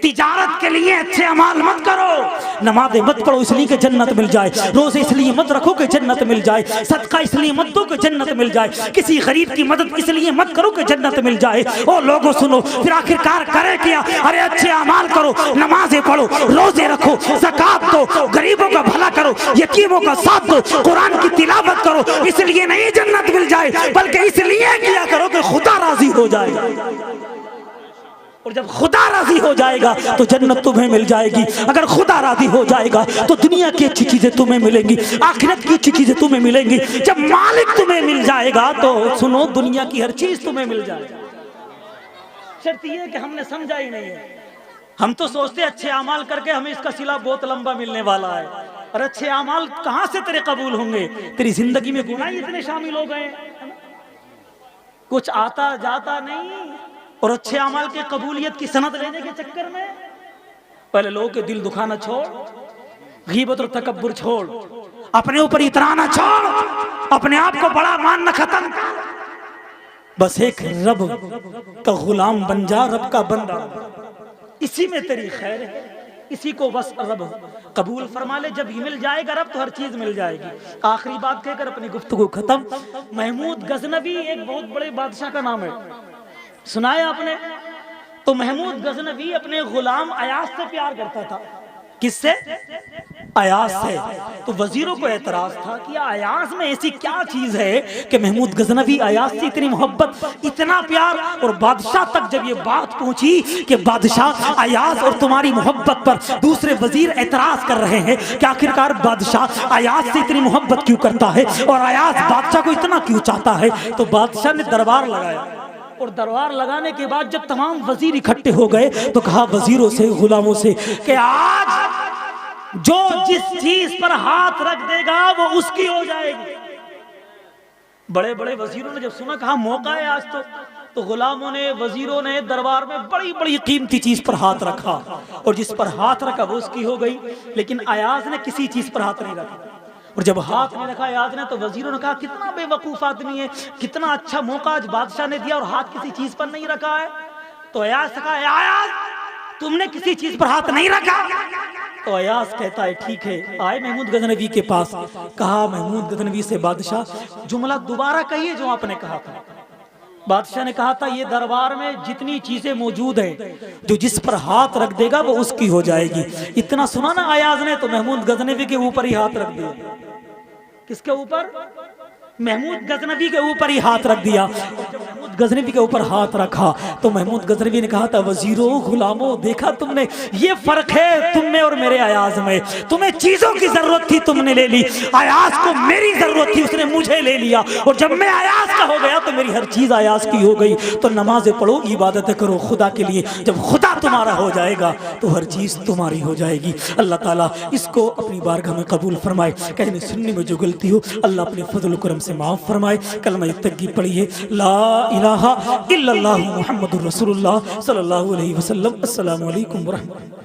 Speaker 1: تجارت کے لیے اچھے اعمال مت کرو، نمازیں مت پڑھو اس لیے کہ جنت مل جائے، روزے اس لیے مت رکھو کہ جنت مل جائے، صدقہ اس لیے مت دو کہ جنت مل جائے، کسی غریب کی مدد اس لیے مت کرو کہ جنت مل جائے۔ او لوگوں سنو، پھر آخرکار کرے کیا؟ ارے اچھے اعمال کرو، نمازیں پڑھو، روزے رکھو، زکوٰۃ دو، غریبوں کا بھلا کرو، یتیموں کا ساتھ دو، قرآن کی تلاوت کرو، اس لیے نہیں جنت مل جائے بلکہ اس لیے کیا کرو کہ خدا راضی ہو جائے، اور جب خدا راضی ہو جائے گا تو جنت تمہیں مل جائے گی۔ اگر خدا راضی ہو جائے گا تو دنیا کی اچھی چیزیں تمہیں ملیں گی، آخرت کی اچھی چیزیں تمہیں ملیں گی۔ جب مالک تمہیں مل جائے گا تو سنو، دنیا کی ہر چیز تمہیں مل جائے گا۔ شرط یہ ہے کہ ہم نے سمجھا ہی نہیں ہے، ہم تو سوچتے اچھے اعمال کر کے ہمیں اس کا صلہ بہت لمبا ملنے والا ہے، اور اچھے اعمال کہاں سے تیرے قبول ہوں گے؟ تیری زندگی میں گناہ اتنے شامل ہو گئے، کچھ آتا جاتا نہیں، اور اچھے اعمال کے قبولیت کی سند لینے کے چکر میں پہلے لوگوں کے دل دکھانا چھوڑ، غیبت اور تکبر چھوڑ، اپنے اوپر اترانا چھوڑ، اپنے آپ کو بڑا ماننا ختم کر، بس ایک رب کا غلام بن جا، رب کا بندہ، اسی میں تیری خیر ہے، اسی کو بس رب قبول فرما لے۔ جب ہی مل جائے گا رب تو ہر چیز مل جائے گی۔ آخری بات کہہ کر اپنی گفتگو ختم۔ محمود غزنوی ایک بہت بڑے بادشاہ کا نام ہے، سنا ہے آپ نے؟ تو محمود غزنوی اپنے غلام ایاز سے پیار کرتا تھا۔ کس سے؟ ایاز ہے۔ تو وزیروں کو اعتراض تھا کہ ایاز میں ایسی کیا چیز ہے کہ محمود غزنوی ایاز سے اتنی محبت، اتنا پیار، اور بادشاہ تک جب یہ بات پہنچی کہ بادشاہ ایاز اور تمہاری محبت پر دوسرے وزیر اعتراض کر رہے ہیں کہ آخرکار بادشاہ ایاز سے اتنی محبت کیوں کرتا ہے اور ایاز بادشاہ کو اتنا کیوں چاہتا ہے، تو بادشاہ نے دربار لگایا، اور دربار لگانے کے بعد جب تمام وزیر اکٹھے ہو گئے تو کہا وزیروں سے، غلاموں سے کہ آج جو جس چیز پر ہاتھ رکھ دے گا وہ اس کی ہو جائے گی۔ بڑے بڑے وزیروں نے جب سنا، کہا موقع ہے آج تو غلاموں نے، وزیروں نے دربار میں بڑی بڑی قیمتی چیز پر ہاتھ رکھا، اور جس پر ہاتھ رکھا وہ اس کی ہو گئی۔ لیکن ایاز نے کسی چیز پر ہاتھ نہیں رکھا، اور جب ہاتھ نہیں رکھا ایاز نے تو وزیروں نے کہا کتنا بے وقوف آدمی ہے، کتنا اچھا موقع آج بادشاہ نے دیا اور ہاتھ کسی چیز پر نہیں رکھا ہے۔ تو ایاز سے کہا ایاز تم نے کسی چیز پر ہاتھ نہیں رکھا؟ تو ایاز کہتا ہے ٹھیک ہے، آئے محمود غزنوی کے پاس، کہا محمود غزنوی سے بادشاہ جملہ دوبارہ کہیے جو آپ نے کہا تھا۔ بادشاہ نے کہا تھا یہ دربار میں جتنی چیزیں موجود ہیں جو جس پر ہاتھ رکھ دے گا وہ اس کی ہو جائے گی۔ اتنا سنا نا ایاز نے تو محمود غزنوی کے اوپر ہی ہاتھ رکھ دیا۔ کس کے اوپر؟ محمود غزنوی کے اوپر ہی ہاتھ رکھ دیا۔ جب محمود غزنوی کے اوپر ہاتھ رکھا تو محمود غزنوی نے کہا تھا وزیروں، غلاموں، دیکھا تم نے، یہ فرق ہے تم میں اور میرے ایاز میں، تمہیں چیزوں کی ضرورت تھی تم نے لے لی، ایاز کو میری ضرورت تھی اس نے مجھے لے لیا، اور جب میں ایاز کا ہو گیا تو میری ہر چیز ایاز کی ہو گئی۔ تو نمازیں پڑھو، عبادتیں کرو خدا کے لیے، جب خدا تمہارا ہو جائے گا تو ہر چیز تمہاری ہو جائے گی۔ اللہ تعالیٰ اس کو اپنی بارگاہ میں قبول فرمائے، کہنے سننے میں جو غلطی ہو اللہ اپنے فضل و کرم سے معاف فرمائے۔ کلمہ تقی پڑھیے، لا الہ الا اللہ محمد الرسول اللہ صلی اللہ علیہ وسلم۔ السلام علیکم ورحمۃ اللہ۔